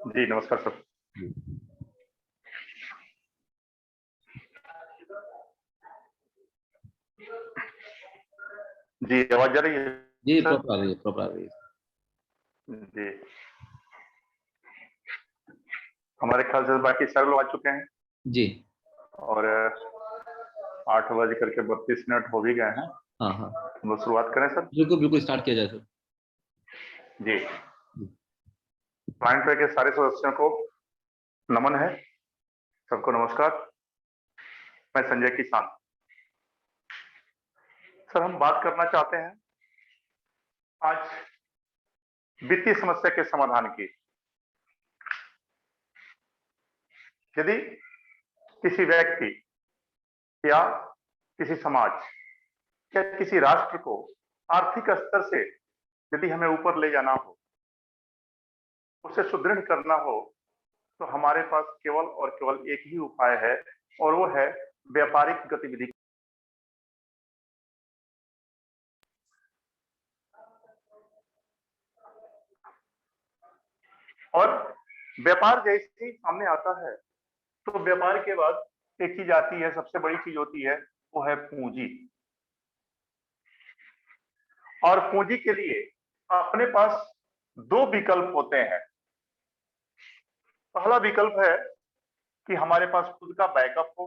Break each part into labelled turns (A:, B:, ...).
A: जी नमस्कार सर। जी आवाज जा रही है
B: जी
A: सर?
B: प्रॉपर आ रही है, प्रॉपर आ रही है।
A: जी हमारे ख्याल से बाकी सारे लोग आ चुके हैं
B: जी
A: और 8:32 हो भी गए हैं।
B: हाँ हाँ,
A: हम लोग शुरुआत करें सर?
B: बिल्कुल बिल्कुल स्टार्ट किया जाए सर।
A: जी प्लांट पे के सारे सदस्यों को नमन है। सबको नमस्कार। मैं संजय किसान। सर हम बात करना चाहते हैं आज वित्तीय समस्या के समाधान की। यदि किसी व्यक्ति या किसी समाज या किसी राष्ट्र को आर्थिक स्तर से यदि हमें ऊपर ले जाना हो, उसे सुदृढ़ करना हो, तो हमारे पास केवल और केवल एक ही उपाय है और वो है व्यापारिक गतिविधि। और व्यापार जैसे ही सामने आता है तो व्यापार के बाद एक चीज आती है, सबसे बड़ी चीज होती है, वो है पूंजी। और पूंजी के लिए अपने पास दो विकल्प होते हैं। पहला विकल्प है कि हमारे पास खुद का बैकअप हो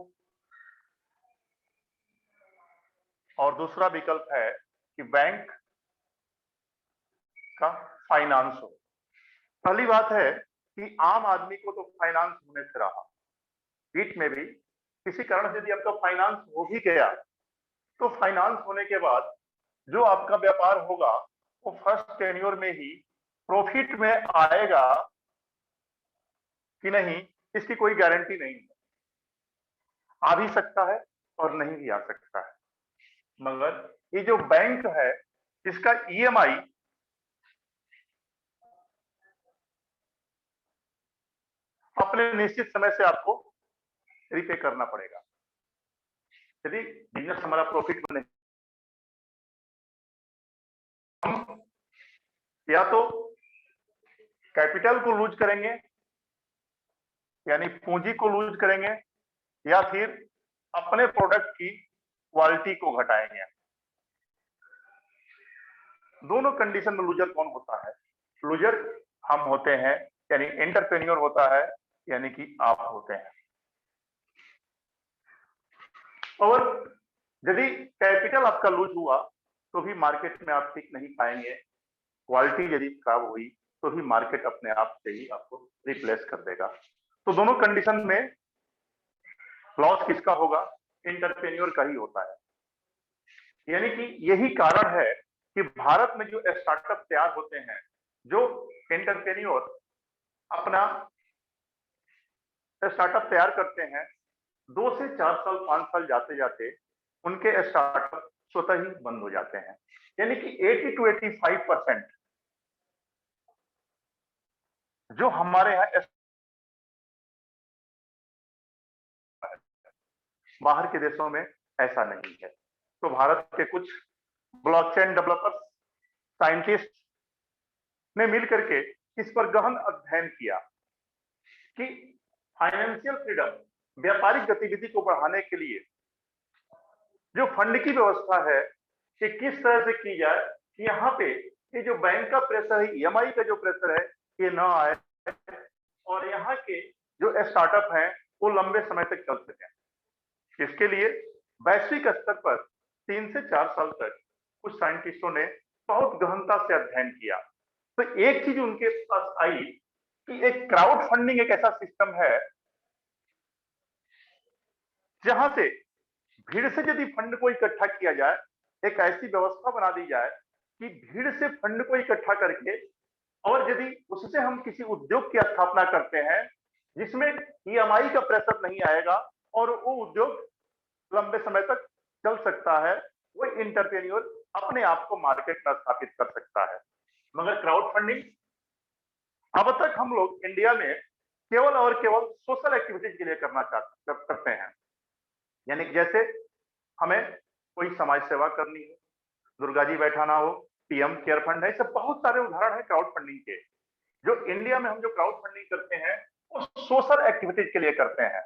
A: और दूसरा विकल्प है कि बैंक का फाइनेंस हो। पहली बात है कि आम आदमी को तो फाइनेंस होने से रहा, बीच में भी किसी कारण से यदि आपका फाइनेंस हो भी गया तो फाइनेंस होने के बाद जो आपका व्यापार होगा वो फर्स्ट टेन्योर में ही प्रॉफिट में आएगा कि नहीं, इसकी कोई गारंटी नहीं है। आ भी सकता है और नहीं भी आ सकता है। मगर ये जो बैंक है इसका ईएमआई अपने निश्चित समय से आपको रिपे करना पड़ेगा। यदि बिजनेस हमारा प्रॉफिट में नहीं, हम या तो कैपिटल को लूज करेंगे यानी पूंजी को लूज करेंगे या फिर अपने प्रोडक्ट की क्वालिटी को घटाएंगे। दोनों कंडीशन में लूजर कौन होता है? लूजर हम होते हैं, यानी एंटरप्रेन्योर होता है, यानी कि आप होते हैं। और यदि कैपिटल आपका लूज हुआ तो भी मार्केट में आप टिक नहीं पाएंगे। क्वालिटी यदि खराब हुई तो भी मार्केट अपने आप से ही आपको रिप्लेस कर देगा। तो दोनों कंडीशन में लॉस किसका होगा? एंटरप्रेन्योर का ही होता है। यानी कि यही कारण है कि भारत में जो स्टार्टअप तैयार होते हैं, जो एंटरप्रेन्योर अपना स्टार्टअप तैयार करते हैं, 2 से 4 साल 5 साल जाते जाते उनके स्टार्टअप स्वतः ही बंद हो जाते हैं। यानी कि 80 to 85% जो हमारे यहाँ बाहर के देशों में ऐसा नहीं है। तो भारत के कुछ ब्लॉकचेन डेवलपर्स, साइंटिस्ट ने मिलकर के इस पर गहन अध्ययन किया कि फाइनेंशियल फ्रीडम, व्यापारिक गतिविधि को बढ़ाने के लिए जो फंड की व्यवस्था है ये किस तरह से की जाए कि यहाँ पे ये जो बैंक का प्रेशर है, ईएमआई का जो प्रेशर है, ये ना आए और यहाँ के जो स्टार्टअप हैं वो लंबे समय तक चल सके। इसके लिए वैश्विक स्तर पर 3 से 4 साल तक कुछ साइंटिस्टों ने बहुत गहनता से अध्ययन किया। तो एक चीज उनके पास आई कि एक क्राउड फंडिंग एक ऐसा सिस्टम है जहां से भीड़ से यदि फंड को इकट्ठा किया जाए, एक ऐसी व्यवस्था बना दी जाए कि भीड़ से फंड को इकट्ठा करके और यदि उससे हम किसी उद्योग की स्थापना करते हैं जिसमें ईएमआई का प्रेशर नहीं आएगा और वो उद्योग लंबे समय तक चल सकता है, वो इंटरप्रेन्योर अपने आप को मार्केट में स्थापित कर सकता है। मगर क्राउड फंडिंग अब तक हम लोग इंडिया में केवल और केवल सोशल एक्टिविटीज के लिए करते हैं। यानी जैसे हमें कोई समाज सेवा करनी हो, दुर्गा जी बैठाना हो, पीएम केयर फंड है, सब बहुत सारे उदाहरण है क्राउड फंडिंग के। जो इंडिया में हम जो क्राउड फंडिंग करते हैं वो सोशल एक्टिविटीज के लिए करते हैं,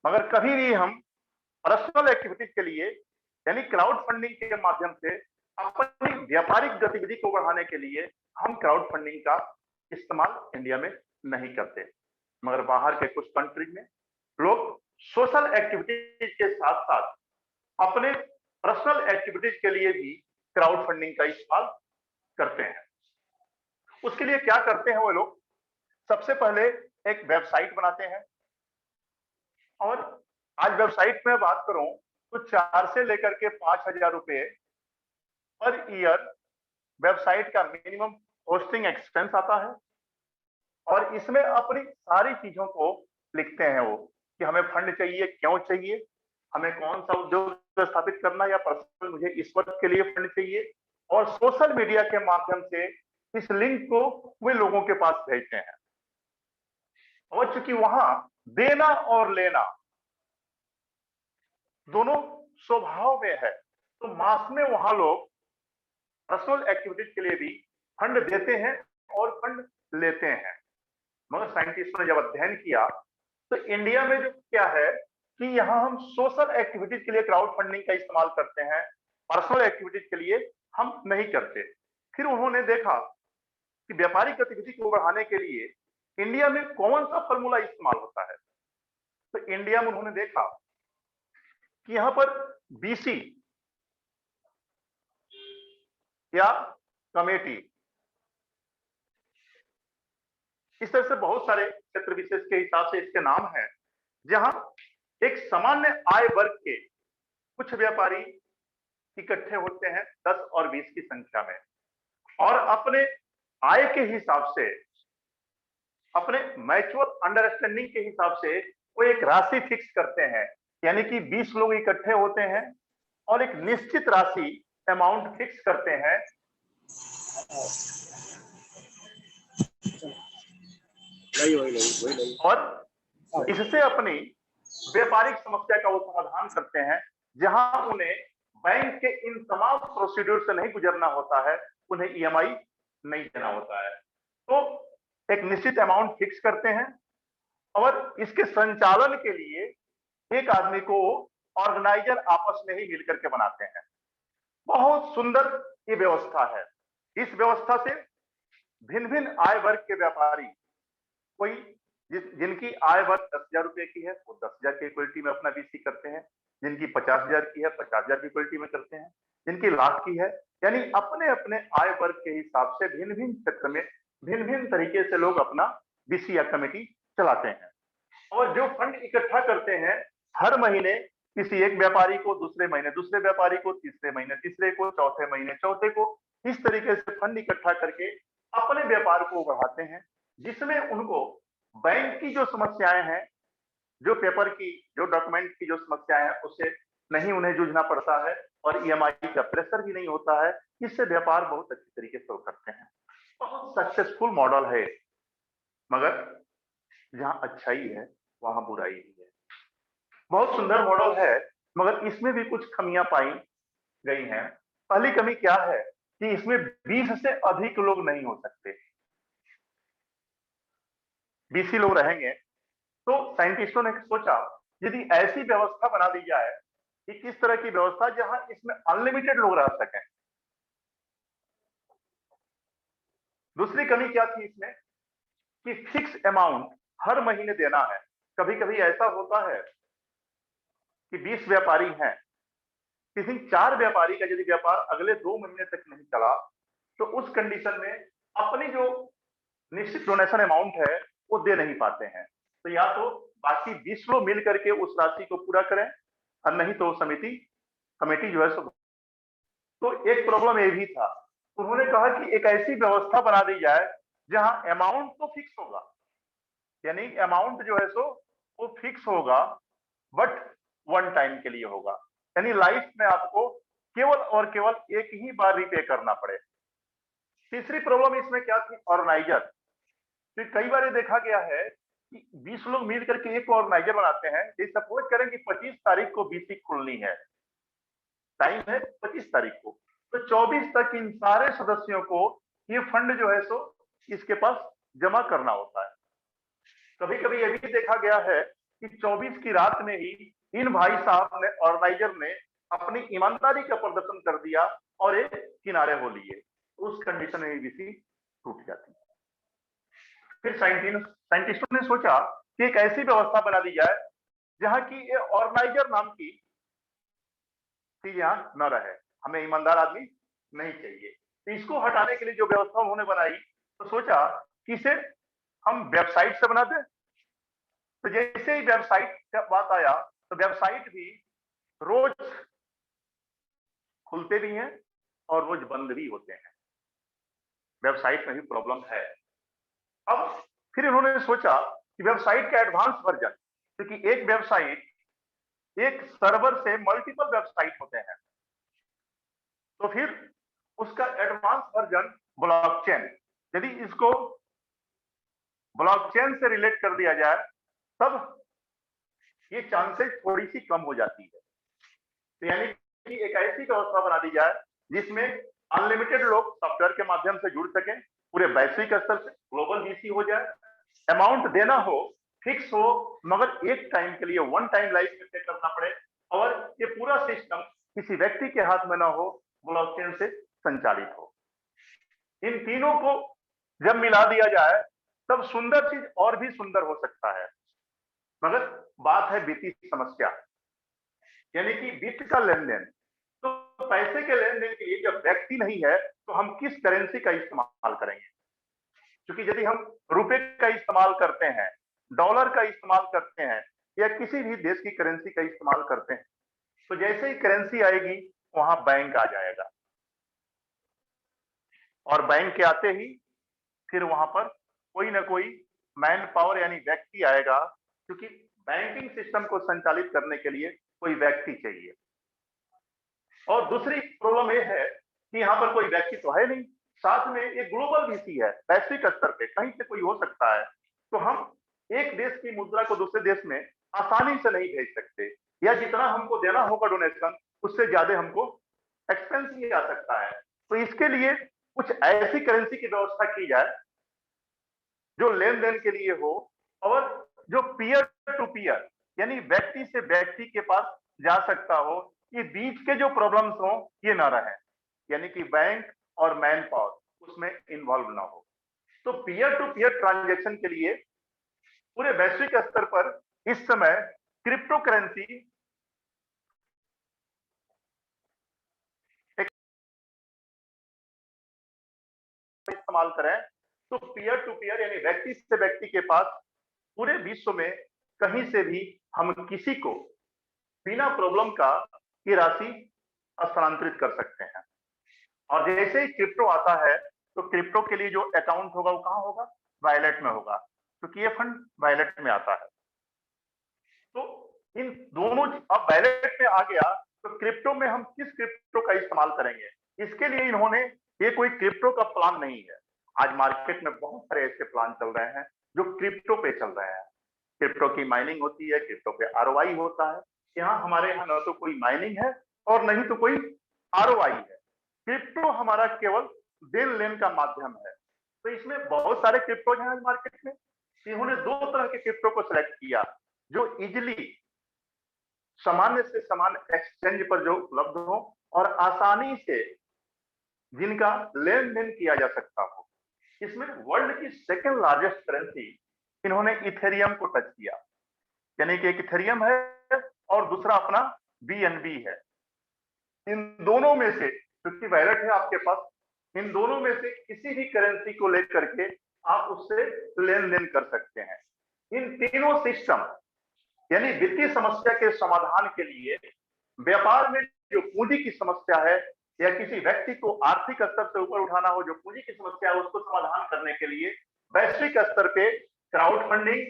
A: मगर कभी भी हम पर्सनल एक्टिविटीज के लिए यानी क्राउड फंडिंग के माध्यम से अपनी व्यापारिक गतिविधि को बढ़ाने के लिए हम क्राउड फंडिंग का इस्तेमाल इंडिया में नहीं करते। मगर बाहर के कुछ कंट्रीज में लोग सोशल एक्टिविटीज के साथ साथ अपने पर्सनल एक्टिविटीज के लिए भी क्राउड फंडिंग का इस्तेमाल करते हैं। उसके लिए क्या करते हैं वो लोग, सबसे पहले एक वेबसाइट बनाते हैं, और आज वेबसाइट में बात करूं तो 4 से लेकर के 5,000 रुपए पर ईयर वेबसाइट का मिनिमम होस्टिंग एक्सपेंस आता है। और इसमें अपनी सारी चीजों को लिखते हैं वो कि हमें फंड चाहिए, क्यों चाहिए, हमें कौन सा उद्योग स्थापित करना, या पर्सनल मुझे इस वर्क के लिए फंड चाहिए, और सोशल मीडिया के माध्यम से इस लिंक को वे लोगों के पास भेजते हैं। और चूंकि वहां देना और लेना दोनों स्वभाव में है, तो मास में वहां लोग पर्सनल एक्टिविटीज के लिए भी फंड देते हैं और फंड लेते हैं। मगर साइंटिस्टों ने जब अध्ययन किया तो इंडिया में जो क्या है कि यहाँ हम सोशल एक्टिविटीज के लिए क्राउड फंडिंग का इस्तेमाल करते हैं, पर्सनल एक्टिविटीज के लिए हम नहीं करते। फिर उन्होंने देखा कि व्यापारिक गतिविधि को बढ़ाने के लिए इंडिया में कौन सा फॉर्मूला इस्तेमाल होता है। तो इंडिया में उन्होंने देखा कि यहाँ पर बीसी या कमेटी, इस तरह से बहुत सारे क्षेत्र विशेष के हिसाब से इसके नाम हैं, जहां एक सामान्य आय वर्ग के कुछ व्यापारी इकट्ठे होते हैं 10 और 20 की संख्या में, और अपने आय के हिसाब से, अपने म्यूचुअल अंडरस्टैंडिंग के हिसाब से वो एक राशि फिक्स करते हैं। यानी कि 20 लोग इकट्ठे होते हैं और एक निश्चित राशि अमाउंट फिक्स करते हैं, और इससे अपनी व्यापारिक समस्या का वो समाधान करते हैं, जहां उन्हें बैंक के इन तमाम प्रोसीड्यूर से नहीं गुजरना होता है, उन्हें ईएमआई नहीं देना होता है। तो एक निश्चित अमाउंट फिक्स करते हैं, और इसके संचालन के लिए एक आदमी को ऑर्गेनाइजर आपस में ही मिलकर के बनाते हैं। बहुत सुंदर ये व्यवस्था है। इस व्यवस्था से भिन्न भिन्न आय वर्ग के व्यापारी, कोई जिनकी आय वर्ग 10,000 रुपए की है वो 10,000 की इक्विटी में अपना बीसी करते हैं, जिनकी 50,000 की है 50,000 की इक्विटी में करते हैं, जिनकी लाख की है, यानी अपने अपने आय वर्ग के हिसाब से भिन्न भिन्न क्षेत्र में भिन्न भिन्न तरीके से लोग अपना बीसी या कमेटी चलाते हैं। और जो फंड इकट्ठा करते हैं, हर महीने किसी एक व्यापारी को, दूसरे महीने दूसरे व्यापारी को, तीसरे महीने तीसरे को, चौथे महीने चौथे को, इस तरीके से फंड इकट्ठा करके अपने व्यापार को बढ़ाते हैं, जिसमें उनको बैंक की जो समस्याएं हैं, जो पेपर की, जो डॉक्यूमेंट की जो समस्याएं हैं, उससे नहीं उन्हें जूझना पड़ता है, और ईएमआई का प्रेशर भी नहीं होता है। इससे व्यापार बहुत अच्छी तरीके से करते हैं। बहुत सक्सेसफुल मॉडल है, मगर जहां अच्छाई है वहां बुराई भी है। बहुत सुंदर मॉडल है, मगर इसमें भी कुछ कमियां पाई गई हैं। पहली कमी क्या है कि इसमें 20 से अधिक लोग नहीं हो सकते। 20 लोग रहेंगे, तो साइंटिस्टों ने सोचा यदि ऐसी व्यवस्था बना दी जाए कि किस तरह की व्यवस्था जहां इसमें अनलिमिटेड लोग रह सकें। दूसरी कमी क्या थी इसमें कि फिक्स अमाउंट हर महीने देना है। कभी कभी ऐसा होता है कि 20 व्यापारी हैं, किसी 4 व्यापारी का यदि व्यापार अगले 2 महीने तक नहीं चला, तो उस कंडीशन में अपनी जो निश्चित डोनेशन अमाउंट है वो दे नहीं पाते हैं। तो या तो बाकी 20 लोग मिल करके उस राशि को पूरा करें, और नहीं तो कमेटी जो है सो। तो एक प्रॉब्लम ये भी था, उन्होंने कहा कि एक ऐसी व्यवस्था बना दी जाए जहां अमाउंट तो फिक्स होगा, यानी अमाउंट जो है सो वो फिक्स होगा, बट वन टाइम के लिए होगा, यानी लाइफ में आपको केवल और केवल एक ही बार रिपे करना पड़े। तीसरी प्रॉब्लम इसमें क्या थी, ऑर्गेनाइजर। तो कई बार ये देखा गया है कि 20 लोग मिल करके एक ऑर्गेनाइजर बनाते हैं। जैसे सपोज करें कि 25 तारीख को बीसी खुलनी है, टाइम है 25 तारीख को, तो 24 तक इन सारे सदस्यों को ये फंड जो है सो इसके पास जमा करना होता है। कभी कभी यह भी देखा गया है कि 24 की रात में ही इन भाई साहब ने, ऑर्गेनाइजर ने अपनी ईमानदारी का प्रदर्शन कर दिया और एक किनारे हो लिए, उस कंडीशन में ईबीसी टूट जाती है। फिर साइंटिस्टों ने सोचा कि एक ऐसी व्यवस्था बना दी जाए जहां की ये ऑर्गेनाइजर नाम की चीज यहां न रहे, हमें ईमानदार आदमी नहीं चाहिए। तो इसको हटाने के लिए जो व्यवस्था उन्होंने बनाई, तो सोचा कि इसे हम वेबसाइट से बना दें। तो जैसे ही वेबसाइट का बात आया, तो वेबसाइट भी रोज खुलते भी हैं और रोज बंद भी होते हैं, वेबसाइट में भी प्रॉब्लम है। अब फिर इन्होंने सोचा कि वेबसाइट का एडवांस वर्जन, क्योंकि एक वेबसाइट, एक सर्वर से मल्टीपल वेबसाइट होते हैं, तो फिर उसका एडवांस वर्जन ब्लॉकचेन, यदि इसको ब्लॉकचेन से रिलेट कर दिया जाए तब ये चांसेस थोड़ी सी कम हो जाती है। तो यानी कि एक ऐसी व्यवस्था बना दी जाए जिसमें अनलिमिटेड लोग सॉफ्टवेयर के माध्यम से जुड़ सकें, पूरे वैश्विक स्तर से ग्लोबल वीसी हो जाए, अमाउंट देना हो, फिक्स हो, मगर एक टाइम के लिए वन टाइम लाइफ में पे करना पड़े, और ये पूरा सिस्टम किसी व्यक्ति के हाथ में ना हो, ब्लॉकचेन से संचालित हो। इन तीनों को जब मिला दिया जाए तब सुंदर चीज और भी सुंदर हो सकता है। मगर बात है वित्तीय समस्या, यानी कि वित्त का लेन देन। तो पैसे के लेन देन के लिए जब व्यक्ति नहीं है तो हम किस करेंसी का इस्तेमाल करेंगे? क्योंकि यदि हम रुपए का इस्तेमाल करते हैं, डॉलर का इस्तेमाल करते हैं, या किसी भी देश की करेंसी का इस्तेमाल करते हैं, तो जैसे ही करेंसी आएगी वहां बैंक आ जाएगा, और बैंक के आते ही फिर वहां पर कोई ना कोई मैन पावर यानी व्यक्ति आएगा, क्योंकि बैंकिंग सिस्टम को संचालित करने के लिए कोई व्यक्ति चाहिए। और दूसरी प्रॉब्लम ये है कि यहाँ पर कोई व्यक्ति तो है नहीं, साथ में एक ग्लोबल वीसी है, वैश्विक स्तर पे कहीं से कोई हो सकता है, तो हम एक देश की मुद्रा को दूसरे देश में आसानी से नहीं भेज सकते, या जितना हमको देना होगा डोनेशन उससे ज्यादा हमको एक्सपेंस ही आ सकता है। तो इसके लिए कुछ ऐसी करेंसी की व्यवस्था की जाए जो लेन देन के लिए हो, और जो पीयर टू पीयर यानी व्यक्ति से व्यक्ति के पास जा सकता हो, ये बीच के जो प्रॉब्लम्स हो ये ना रहे, यानी कि बैंक और मैन पावर उसमें इन्वॉल्व ना हो। तो पीयर टू पीयर ट्रांजैक्शन के लिए पूरे वैश्विक स्तर पर इस समय क्रिप्टो करेंसी इस्तेमाल करें, तो पीयर टू पीयर यानी व्यक्ति से व्यक्ति के पास पूरे विश्व में कहीं से भी हम किसी को बिना प्रॉब्लम का ये राशि स्थानांतरित कर सकते हैं। और जैसे ही क्रिप्टो आता है तो क्रिप्टो के लिए जो अकाउंट होगा वो कहाँ होगा? वॉलेट में होगा, क्योंकि ये फंड वॉलेट में आता है। तो इन दोनों, अब वॉलेट में आ गया तो क्रिप्टो में हम किस क्रिप्टो का इस्तेमाल करेंगे? इसके लिए इन्होंने, ये कोई क्रिप्टो का प्लान नहीं है, आज मार्केट में बहुत सारे ऐसे प्लान चल रहे हैं जो क्रिप्टो पे चल रहे हैं। क्रिप्टो की माइनिंग होती है, क्रिप्टो पे आरओआई होता है। यहाँ हमारे यहाँ न तो कोई माइनिंग है और नहीं तो कोई आरओआई है। क्रिप्टो हमारा केवल देन लेन का माध्यम है। तो इसमें बहुत सारे क्रिप्टो हैं मार्केट में, इन्होंने दो तरह के क्रिप्टो को सिलेक्ट किया जो इजिली सामान्य से समान एक्सचेंज पर जो उपलब्ध हो और आसानी से जिनका लेन देन किया जा सकता हो। इसमें वर्ल्ड की सेकंड लार्जेस्ट करेंसी इन्होंने इथेरियम को टच किया, यानी कि एक इथेरियम है और दूसरा अपना बीएनबी है। इन दोनों में से, क्योंकि वैलेट है आपके पास, इन दोनों में से किसी भी करेंसी को लेकर के आप उससे लेन देन कर सकते हैं। इन तीनों सिस्टम यानी वित्तीय समस्या के समाधान के लिए, व्यापार में जो पूंजी की समस्या है या किसी व्यक्ति को आर्थिक स्तर से ऊपर उठाना हो, जो पूंजी की समस्या है उसको समाधान करने के लिए वैश्विक स्तर पे क्राउड फंडिंग,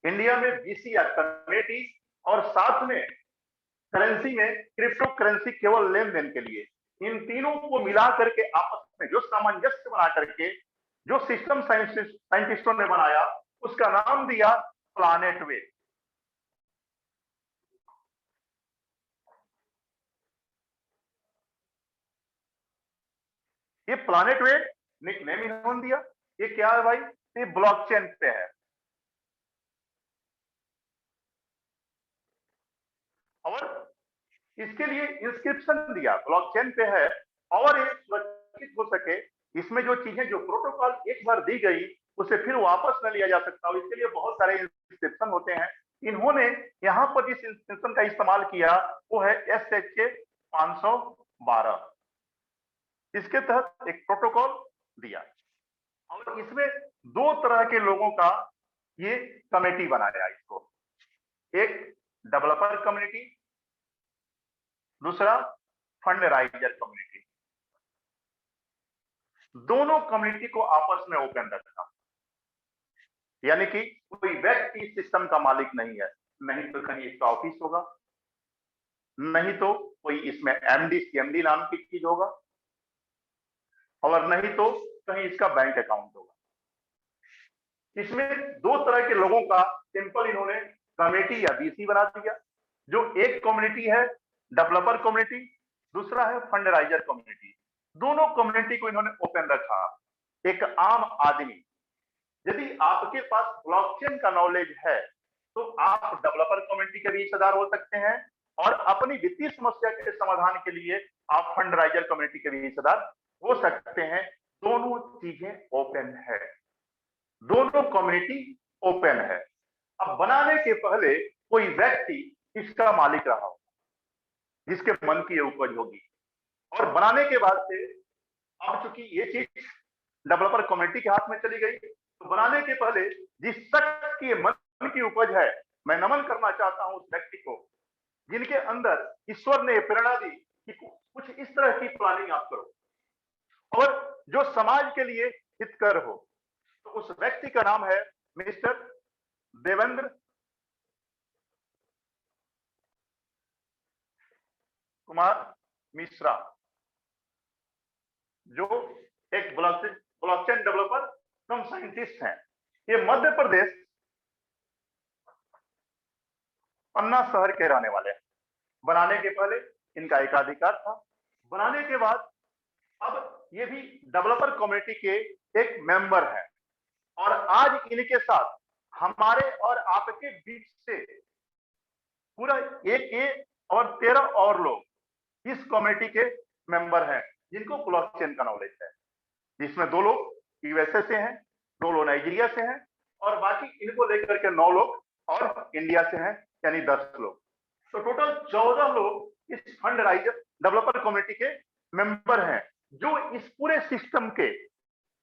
A: इंडिया में वीसी या कमेटी, और साथ में करेंसी में क्रिप्टो करेंसी केवल लेन देन के लिए, इन तीनों को मिला करके आपस में जो सामंजस्य बना करके जो सिस्टम साइंटिस्टों ने बनाया उसका नाम दिया प्लानेट वे। ये प्लानेट वे निकनेम इन्होंने दिया। ये क्या है भाई? ये ब्लॉकचेन पे है। और इसके लिए इंस्क्रिप्शन दिया, ब्लॉकचेन पे है, और ये सुरक्षित हो सके, इसमें जो चीजें, जो प्रोटोकॉल एक बार दी गई उसे फिर वापस न लिया जा सकता, और इसके लिए बहुत सारे इंस्क्रिप्शन होते हैं। इन्होंने यहाँ पर जिस इंस्क्रिप्शन का इस्तेमाल किया वो है SHA 512। इसके तहत एक प्रोटोकॉल दिया, और इसमें 2 तरह के लोगों का ये कमेटी बनाया इसको, एक डेवलपर कम्युनिटी, दूसरा फंड राइजर कम्युनिटी। दोनों कम्युनिटी को आपस में ओपन रखा, यानी कि कोई व्यक्ति सिस्टम का मालिक नहीं है, नहीं तो कहीं इसका ऑफिस होगा, नहीं तो कोई इसमें MD CMD नाम की चीज होगा, और नहीं तो कहीं इसका बैंक अकाउंट होगा। इसमें 2 तरह के लोगों का सिंपल इन्होंने कमेटी या BC बना दिया। जो एक कम्युनिटी है डेवलपर कम्युनिटी, दूसरा है फंड राइजर कम्युनिटी। दोनों कम्युनिटी को इन्होंने ओपन रखा। एक आम आदमी, यदि आपके पास ब्लॉकचेन का नॉलेज है तो आप डेवलपर कम्युनिटी के भी हिस्सेदार हो सकते हैं, और अपनी वित्तीय समस्या के समाधान के लिए आप फंड राइजर कम्युनिटी के भी हिस्सेदार हो सकते हैं। दोनों चीजें ओपन है, दोनों कम्युनिटी ओपन है। अब बनाने के पहले कोई व्यक्ति इसका मालिक रहा हो, जिसके मन की ये उपज होगी, और बनाने के बाद से अब चूंकि ये चीज डेवलपर कम्युनिटी के हाथ में चली गई, तो बनाने के पहले जिस शख्स की मन की उपज है, मैं नमन करना चाहता हूं उस व्यक्ति को, जिनके अंदर ईश्वर ने प्रेरणा दी कि कुछ इस तरह की प्लानिंग आप करो और जो समाज के लिए हितकर हो। तो उस व्यक्ति का नाम है मिस्टर देवेंद्र कुमार मिश्रा, जो एक ब्लॉकचेन डेवलपर कम साइंटिस्ट हैं। ये मध्य प्रदेश पन्ना शहर के रहने वाले हैं। बनाने के पहले इनका एकाधिकार था, बनाने के बाद अब ये भी डेवलपर कम्युनिटी के एक मेंबर हैं, और आज इनके साथ हमारे और आपके बीच से पूरा एक और 13 और लोग इस कम्युनिटी के मेंबर हैं, जिनको ब्लॉकचेन का नॉलेज है, जिसमें 2 लोग USA से हैं, 2 लोग नाइजीरिया से हैं, और बाकी इनको लेकर के 9 लोग और इंडिया से हैं, यानी 10 लोग। तो टोटल 14 लोग इस फंड राइजर डेवलपर कम्युनिटी के मेंबर हैं, जो इस पूरे सिस्टम के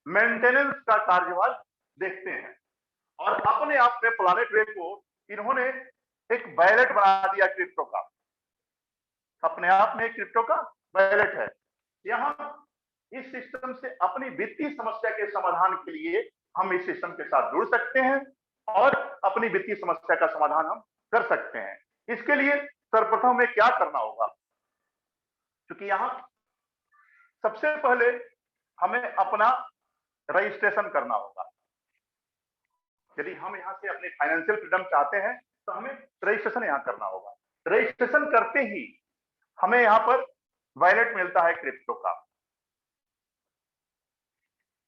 A: मेंटेनेंस का कार्यभार देखते हैं। और अपने आप में प्लैनेट वे को इन्होंने एक वैलेट बना दिया क्रिप्टो का, अपने आप में क्रिप्टो का वैलेट है। यहां इस सिस्टम से अपनी वित्तीय समस्या के समाधान के लिए हम इस सिस्टम के साथ जुड़ सकते हैं और अपनी वित्तीय समस्या का समाधान हम कर सकते हैं। इसके लिए सर्वप्रथम हमें क्या करना होगा, क्योंकि यहां सबसे पहले हमें अपना रजिस्ट्रेशन करना होगा। यदि हम यहां से अपनी फाइनेंशियल फ्रीडम चाहते हैं तो हमें रजिस्ट्रेशन यहां करना होगा। रजिस्ट्रेशन करते ही हमें यहां पर वैलेट मिलता है क्रिप्टो का,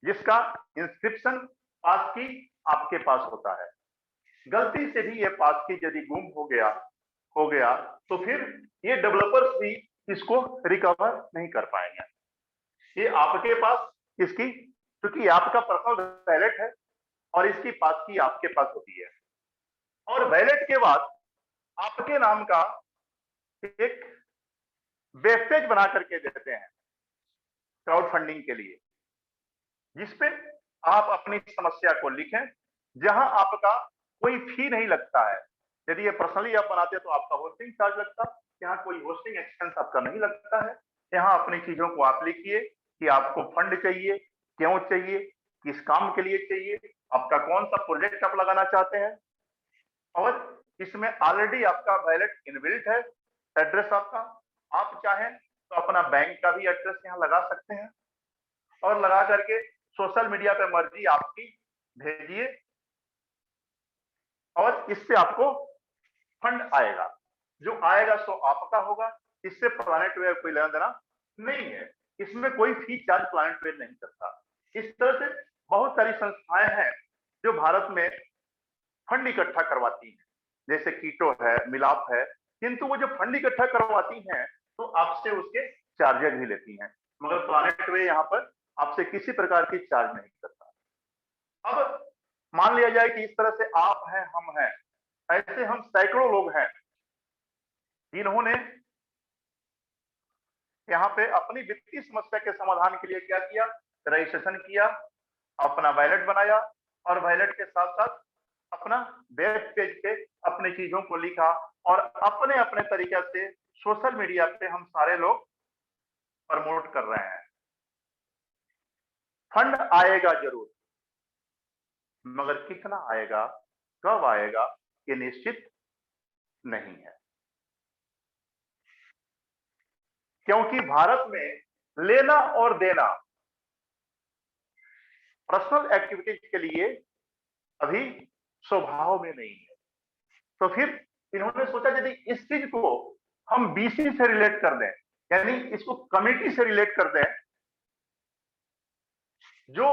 A: जिसका इंस्क्रिप्शन पास की आपके पास होता है। गलती से भी ये पास की यदि गुम हो गया तो फिर ये डेवलपर्स भी इसको रिकवर नहीं कर पाएंगे। ये आपके पास इसकी, क्योंकि आपका पर्सनल वैलेट है और इसकी पास की आपके पास होती है। और वैलेट के बाद आपके नाम का एक वेब पेज बना करके देते हैं क्राउड फंडिंग के लिए, जिसपे आप अपनी समस्या को लिखें, जहां आपका कोई फी नहीं लगता है। यदि ये पर्सनली आप बनाते हैं तो आपका होस्टिंग चार्ज लगता है, यहाँ कोई होस्टिंग एक्सपेंस आपका नहीं लगता है। यहाँ अपनी चीजों को आप लिखिए कि आपको फंड चाहिए, क्यों चाहिए, किस काम के लिए चाहिए, आपका कौन सा प्रोजेक्ट आप लगाना चाहते हैं। और इसमें ऑलरेडी आपका वैलेट इनबिल्ट है, एड्रेस आपका, आप चाहें तो अपना बैंक का भी एड्रेस यहाँ लगा सकते हैं, और लगा करके सोशल मीडिया पे मर्जी आपकी भेजिए, और इससे आपको फंड आएगा। जो आएगा सो आपका होगा, इससे प्लैनेट वे कोई लेना देना नहीं है, इसमें कोई फी चार्ज प्लैनेट वे नहीं करता। इस तरह से बहुत सारी संस्थाएं हैं जो भारत में फंड इकट्ठा करवाती हैं, जैसे कीटो है, मिलाप है, किंतु वो जो फंड इकट्ठा करवाती हैं तो आपसे उसके चार्जेस भी लेती हैं, मगर प्लैनेट वे यहाँ पर आपसे किसी प्रकार की चार्ज नहीं करता। अब मान लिया जाए कि इस तरह से आप हैं, हम हैं, ऐसे हम सैकड़ों लोग हैं जिन्होंने यहाँ पे अपनी वित्तीय समस्या के समाधान के लिए क्या किया, रजिस्ट्रेशन किया, अपना वैलेट बनाया और वैलेट के साथ साथ अपना वेब पेज पे अपनी चीजों को लिखा और अपने अपने तरीके से सोशल मीडिया पे हम सारे लोग प्रमोट कर रहे हैं। फंड आएगा जरूर, मगर कितना आएगा, कब आएगा, ये निश्चित नहीं है, क्योंकि भारत में लेना और देना पर्सनल एक्टिविटीज के लिए अभी स्वभाव में नहीं है। तो फिर इन्होंने सोचा यदि इस चीज को हम बीसी से रिलेट कर दें, यानी इसको कमिटी से रिलेट कर दें, जो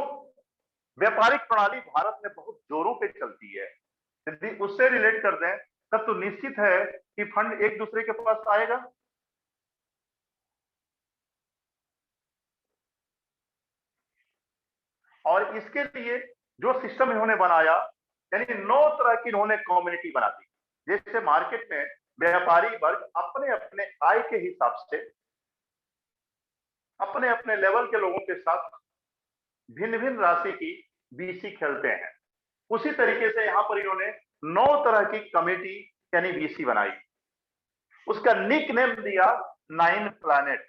A: व्यापारिक प्रणाली भारत में बहुत जोरों पे चलती है, यदि उससे रिलेट कर दें तब तो निश्चित है कि फंड एक दूसरे के पास आएगा। और इसके लिए जो सिस्टम इन्होंने बनाया, यानी 9 तरह की इन्होंने कम्युनिटी बना दी, जैसे मार्केट में व्यापारी वर्ग अपने अपने आय के हिसाब से अपने अपने लेवल के लोगों के साथ भिन्न भिन्न राशि की बीसी खेलते हैं, उसी तरीके से यहां पर इन्होंने 9 तरह की कमेटी यानी बीसी बनाई। उसका निक नेम दिया 9 प्लैनेट।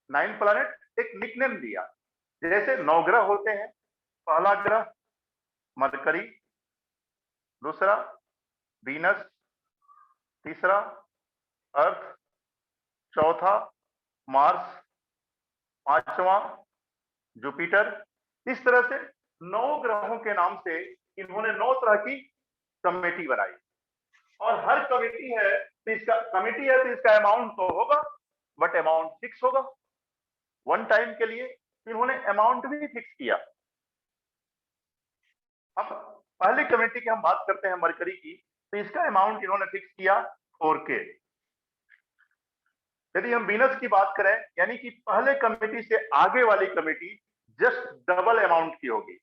A: 9 प्लैनेट एक निक नेम दिया, जैसे 9 ग्रह होते हैं। पहला ग्रह मरकरी, दूसरा वीनस, तीसरा अर्थ, चौथा मार्स, पांचवा जुपिटर। इस तरह से 9 ग्रहों के नाम से इन्होंने 9 तरह की कमेटी बनाई। और हर कमेटी है तो इसका अमाउंट तो होगा, बट अमाउंट फिक्स होगा। वन टाइम के लिए इन्होंने अमाउंट भी फिक्स किया। अब पहली कमेटी की हम बात करते हैं मरकरी की, तो इसका अमाउंट इन्होंने फिक्स किया 4K। यदि हम वीनस की बात करें, यानी कि पहले कमेटी से आगे वाली कमेटी जस्ट डबल अमाउंट की होगी,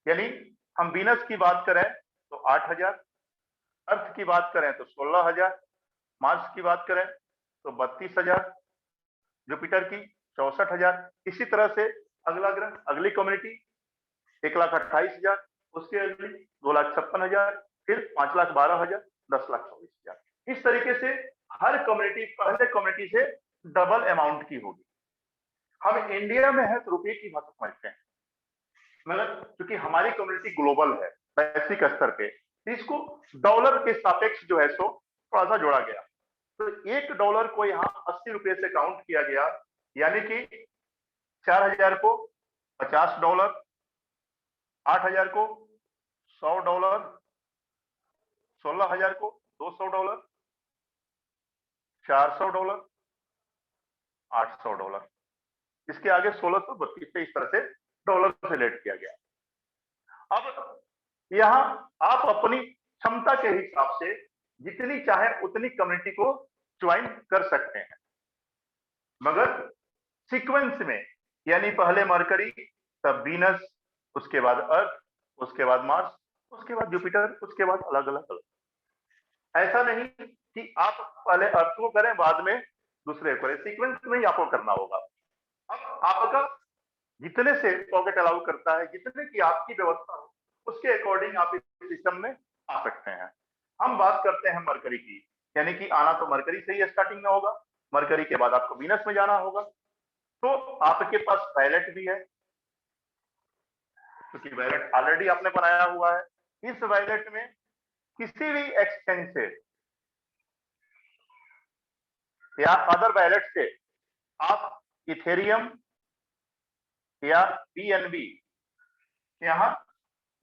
A: यानी हम वीनस की बात करें तो 8,000, अर्थ की बात करें तो 16,000, मार्स की बात करें तो 32,000, जुपिटर की 64,000। इसी तरह से अगला ग्रह, अगली कम्युनिटी 1,28,000, उसके अगली 2,56,000, फिर 5,12,000, 10,24,000। इस तरीके से हर कम्युनिटी पहले कम्युनिटी से डबल अमाउंट की होगी। हम इंडिया में है तो रुपये की बात समझते हैं, मतलब क्योंकि हमारी कम्युनिटी ग्लोबल है वैश्विक स्तर पे, इसको डॉलर के सापेक्ष जो है सो थोड़ा सा जोड़ा गया। तो $1 को यहाँ 80 रुपये से काउंट किया गया, यानी कि 4,000 को $50, 8,000 को $100, 16,000 को $200, $400, $800, इसके आगे 1,632 से इस तरह से डॉलर से रिलेट किया गया। अब यहां आप अपनी क्षमता के हिसाब से जितनी चाहे उतनी कम्युनिटी को ज्वाइन कर सकते हैं, मगर सीक्वेंस में, यानी पहले मरकरी, तब वीनस, उसके बाद अर्थ, उसके बाद मार्स, उसके बाद जुपिटर, उसके बाद अलग अलग। ऐसा नहीं कि आप पहले अर्थ को करें बाद में दूसरे को करें, सीक्वेंस में ही आपको करना होगा। अब आपका जितने से पॉकेट अलाउ करता है, जितने की आपकी व्यवस्था हो, उसके अकॉर्डिंग आप इस सिस्टम में आ सकते हैं। हम बात करते हैं मरकरी की, यानी कि आना तो मरकरी से ही स्टार्टिंग में होगा, मरकरी के बाद आपको वीनस में जाना होगा। तो आपके पास वैलेट भी है, क्योंकि वैलेट ऑलरेडी आपने बनाया हुआ है। इस वैलेट में किसी भी एक्सचेंज से या अदर वैलेट से आप इथेरियम या BNB यहां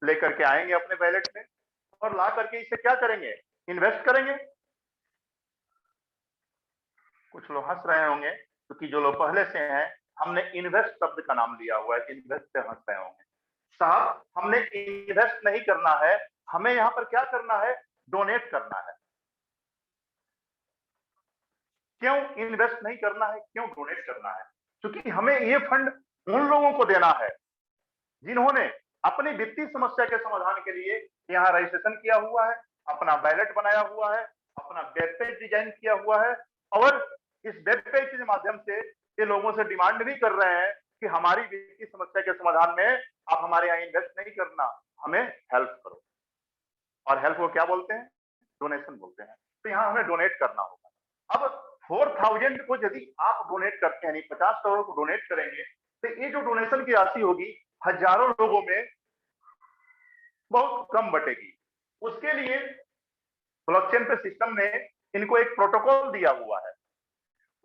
A: लेकर के आएंगे अपने वैलेट में, और ला करके इसे क्या करेंगे, इन्वेस्ट करेंगे। कुछ लोग हंस रहे होंगे, क्योंकि जो लोग पहले से हैं, हमने इन्वेस्ट शब्द का नाम लिया हुआ है कि इन्वेस्ट से हंस रहे होंगे। साहब, हमने इन्वेस्ट नहीं करना है, हमें यहाँ पर क्या करना है? डोनेट करना है। क्यों इन्वेस्ट नहीं करना है, क्यों डोनेट करना है? क्योंकि हमें ये फंड उन लोगों को देना है जिन्होंने अपनी वित्तीय समस्या के समाधान के लिए यहाँ रजिस्ट्रेशन किया हुआ है, अपना बैलेट बनाया हुआ है, अपना वेब पेज डिजाइन किया हुआ है, और इस वेब पेज के माध्यम से ये लोगों से डिमांड भी कर रहे हैं कि हमारी वित्तीय समस्या के समाधान में आप हमारे यहाँ इन्वेस्ट नहीं करना, हमें हेल्प करो। और हेल्प को क्या बोलते हैं? डोनेशन बोलते हैं। तो यहाँ हमें डोनेट करना होगा। अब 4000 को यदि आप डोनेट करते हैं, 50 करोड़ को डोनेट करेंगे, तो ये जो डोनेशन की राशि होगी हजारों लोगों में बहुत कम बटेगी। उसके लिए ब्लॉकचेन पे सिस्टम ने इनको एक प्रोटोकॉल दिया हुआ है।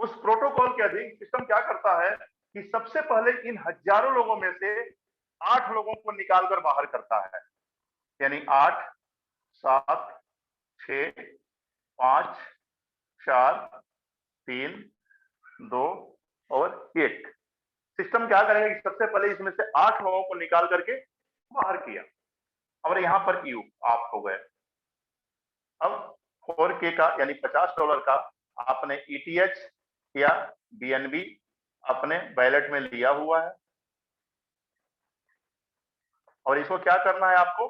A: उस प्रोटोकॉल के अधीन सिस्टम क्या करता है कि सबसे पहले इन हजारों लोगों में से 8 लोगों को निकालकर बाहर करता है, यानी 8, 7, 6, 5, 4, 3, 2 और 1। सिस्टम क्या करेगा कि सबसे पहले इसमें से 8 लोगों को निकाल करके बाहर किया, और यहां पर यू आप हो गए। अब 4K का यानी $50 का आपने ETH या BNB अपने वैलेट में लिया हुआ है, और इसको क्या करना है? आपको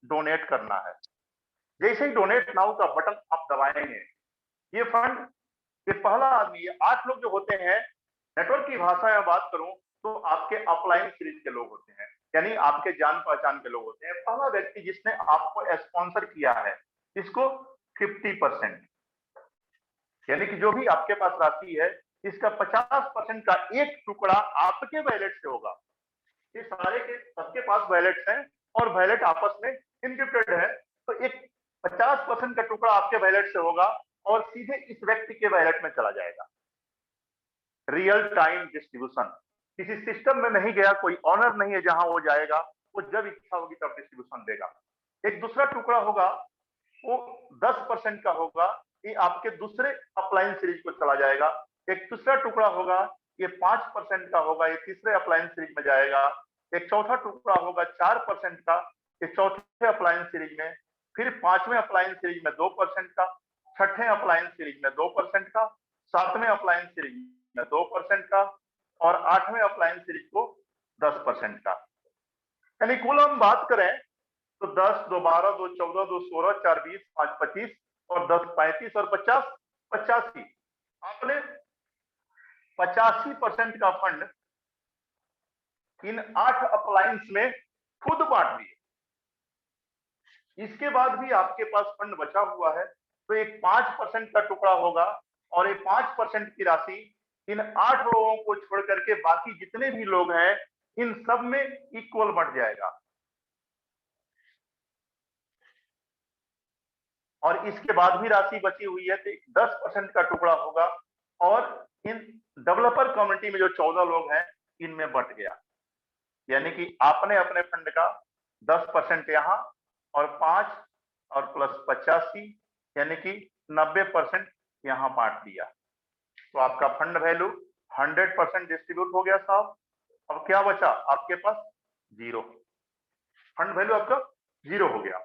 A: डोनेट करना है। जैसे ही डोनेट नाउ का बटन आप दबाएंगे, ये फंड, ये पहला आदमी, ये 8 लोग जो होते हैं, नेटवर्क की भाषा में बात करूं तो आपके अपलाइन सीरीज के लोग होते हैं, यानी आपके जान पहचान के लोग होते हैं। पहला व्यक्ति जिसने आपको स्पॉन्सर किया है, इसको 50%, यानी कि जो भी आपके पास राशि है, इसका 50% का एक टुकड़ा आपके वैलेट से होगा। ये सारे के सबके पास वैलेट्स हैं और वैलेट आपस में इनक्रिप्टेड है, तो एक 50% का टुकड़ा आपके वैलेट से होगा और सीधे इस व्यक्ति के वैलेट में चला जाएगा। रियल टाइम डिस्ट्रीब्यूशन, किसी सिस्टम में नहीं गया, कोई ऑनर नहीं है जहां वो जाएगा, वो जब इच्छा होगी तब डिस्ट्रीब्यूशन देगा। एक दूसरा टुकड़ा होगा, वो 10% का होगा, ये आपके दूसरे अपलाइन सीरीज को चला जाएगा। एक तीसरा टुकड़ा होगा, ये 5% का होगा, ये तीसरे अपलाइन सीरीज में जाएगा। एक चौथा टुकड़ा होगा 4% का, ये चौथे अपलाइन सीरीज में, फिर 5वें अपलाइन सीरीज में 2% का, 6ठे अपलाइन सीरीज में 2% का, 7वें अपलाइन सीरीज में 2% का, और 8वें अपलाइन सीरीज को 10% का। यानी कुल हम बात करें तो 10, 2, 12, 2, 14, 2, 16, 4, 20, 5, 25 और 10, 35 और 50, 85। आपने 85% का फंड इन 8 अपलायंस में खुद बांट दिए। इसके बाद भी आपके पास फंड बचा हुआ है, तो एक 5% का टुकड़ा होगा, और ये 5% की राशि इन 8 लोगों को छोड़ करके बाकी जितने भी लोग हैं, इन सब में इक्वल बढ़ जाएगा। और इसके बाद भी राशि बची हुई है, तो 10% का टुकड़ा होगा, और इन डेवलपर कम्युनिटी में जो 14 लोग हैं, इनमें बट गया। यानी कि आपने अपने फंड का 10% यहां और 5 और प्लस 85 यानी कि 90% यहां बांट दिया, तो आपका फंड वैल्यू 100% डिस्ट्रीब्यूट हो गया साहब। अब क्या बचा आपके पास? 0। फंड वैल्यू आपका 0 हो गया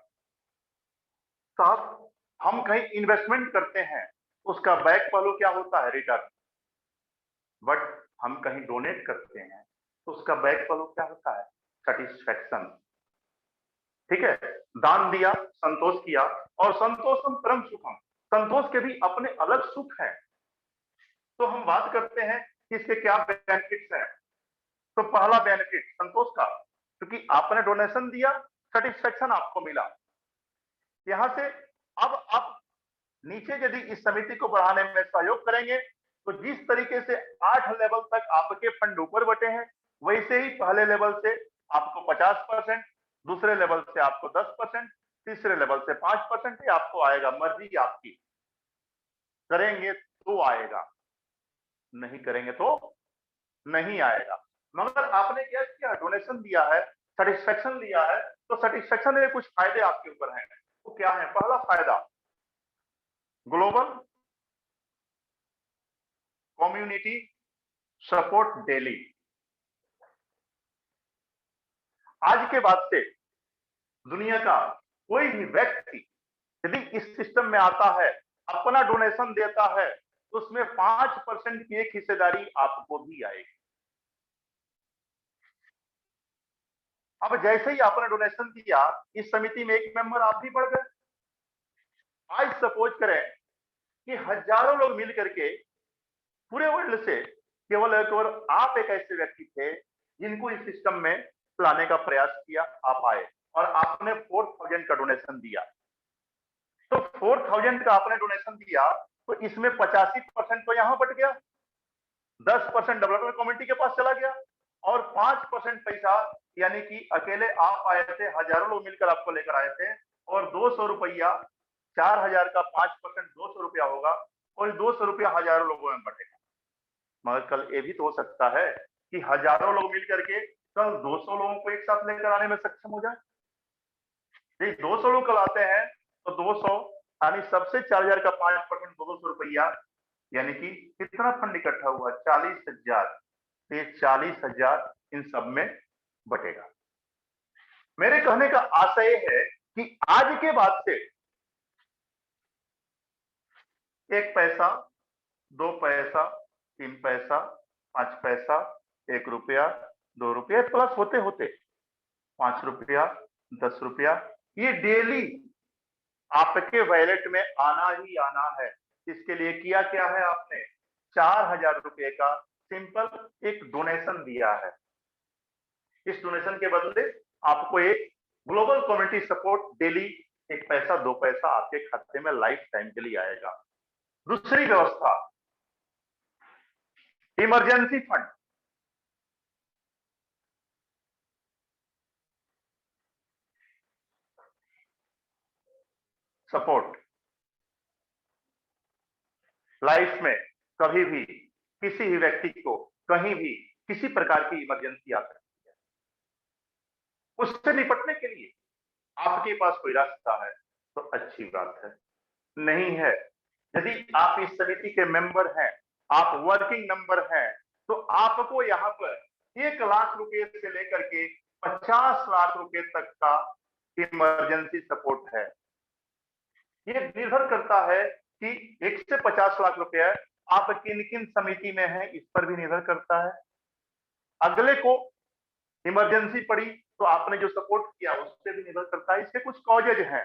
A: साहब। हम कहीं इन्वेस्टमेंट करते हैं, उसका बैक वैल्यू क्या होता है? रिटर्न। बट हम कहीं डोनेट करते हैं तो उसका बैक वैल्यू क्या होता है? सेटिस्फैक्शन। ठीक है, दान दिया, संतोष किया, और संतोषम परम सुखम, संतोष के भी अपने अलग सुख हैं। तो हम बात करते हैं कि इसके क्या बेनिफिट्स हैं। तो पहला बेनिफिट संतोष का, क्योंकि आपने डोनेशन दिया, सेटिस्फैक्शन आपको मिला। यहां से अब आप नीचे यदि इस समिति को बढ़ाने में सहयोग करेंगे, तो जिस तरीके से 8 लेवल तक आपके फंड ऊपर बटे हैं, वैसे ही पहले लेवल से आपको 50%, दूसरे लेवल से आपको 10%, तीसरे लेवल से 5% ही आपको आएगा। मर्जी आपकी, करेंगे तो आएगा, नहीं करेंगे तो नहीं आएगा। मगर आपने क्या किया? डोनेशन दिया है, सेटिस्फैक्शन लिया है, तो सेटिस्फैक्शन में कुछ फायदे आपके ऊपर हैं। वो क्या है? पहला फायदा, ग्लोबल कम्युनिटी सपोर्ट डेली। आज के बाद से दुनिया का कोई भी व्यक्ति यदि इस सिस्टम में आता है, अपना डोनेशन देता है, तो उसमें 5% की एक हिस्सेदारी आपको भी आएगी। अब जैसे ही आपने डोनेशन दिया, इस समिति में एक मेंबर आप भी बढ़ गए। आज सपोज करें कि हजारों लोग मिल करके पूरे वर्ल्ड से केवल आप एक ऐसे व्यक्ति थे जिनको इस सिस्टम में लाने का प्रयास किया, आप आए और आपने 4000 का डोनेशन दिया। तो 4000 का आपने डोनेशन दिया, तो इसमें 85% तो यहां बट गया, 10% डेवलपमेंट कमेटी के पास चला गया और 5% पैसा यानी कि अकेले आप आए थे, हजारों लोग मिलकर आपको लेकर आए थे और 200 रुपया, 4000 का 5% 200 रुपया होगा और 200 रुपया हजारों लोगों में बटेगा। मगर कल ये भी तो हो सकता है कि हजारों लोग मिलकर के कल 200 लोगों को एक साथ लेकर आने में सक्षम हो जाए। यदि 200 लोग कल आते हैं तो 200 यानी सबसे 4000 का 5% 200 रुपया, यानी कि कितना फंड इकट्ठा हुआ? 40,000। ये 40,000 इन सब में बटेगा। मेरे कहने का आशय है कि आज के बाद से 1 पैसा, 2 पैसा, 3 पैसा, 5 पैसा, 1 रुपया, 2 रुपया प्लस होते होते 5 रुपया, 10 रुपया, ये डेली आपके वैलेट में आना ही आना है। इसके लिए किया क्या है आपने? 4000 रुपये का सिंपल एक डोनेशन दिया है। इस डोनेशन के बदले आपको एक ग्लोबल कम्युनिटी सपोर्ट डेली 1 पैसा 2 पैसा आपके खाते में लाइफ टाइम के लिए आएगा। दूसरी व्यवस्था, इमरजेंसी फंड। सपोर्ट लाइफ में कभी भी किसी भी व्यक्ति को कहीं भी किसी प्रकार की इमरजेंसी आ सकती है, उससे निपटने के लिए आपके पास कोई रास्ता है तो अच्छी बात है, नहीं है, यदि आप इस समिति के मेंबर हैं, आप वर्किंग मेंबर हैं, तो आपको यहाँ पर 1 लाख रुपए से लेकर के 50 लाख रुपए तक का इमरजेंसी सपोर्ट है। ये निर्भर करता है कि 1 से 50 लाख रुपए आप किन किन समिति में हैं, इस पर भी निर्भर करता है। अगले को इमरजेंसी पड़ी तो आपने जो सपोर्ट किया उस पर भी निर्भर करता है। इसके कुछ कॉजेज हैं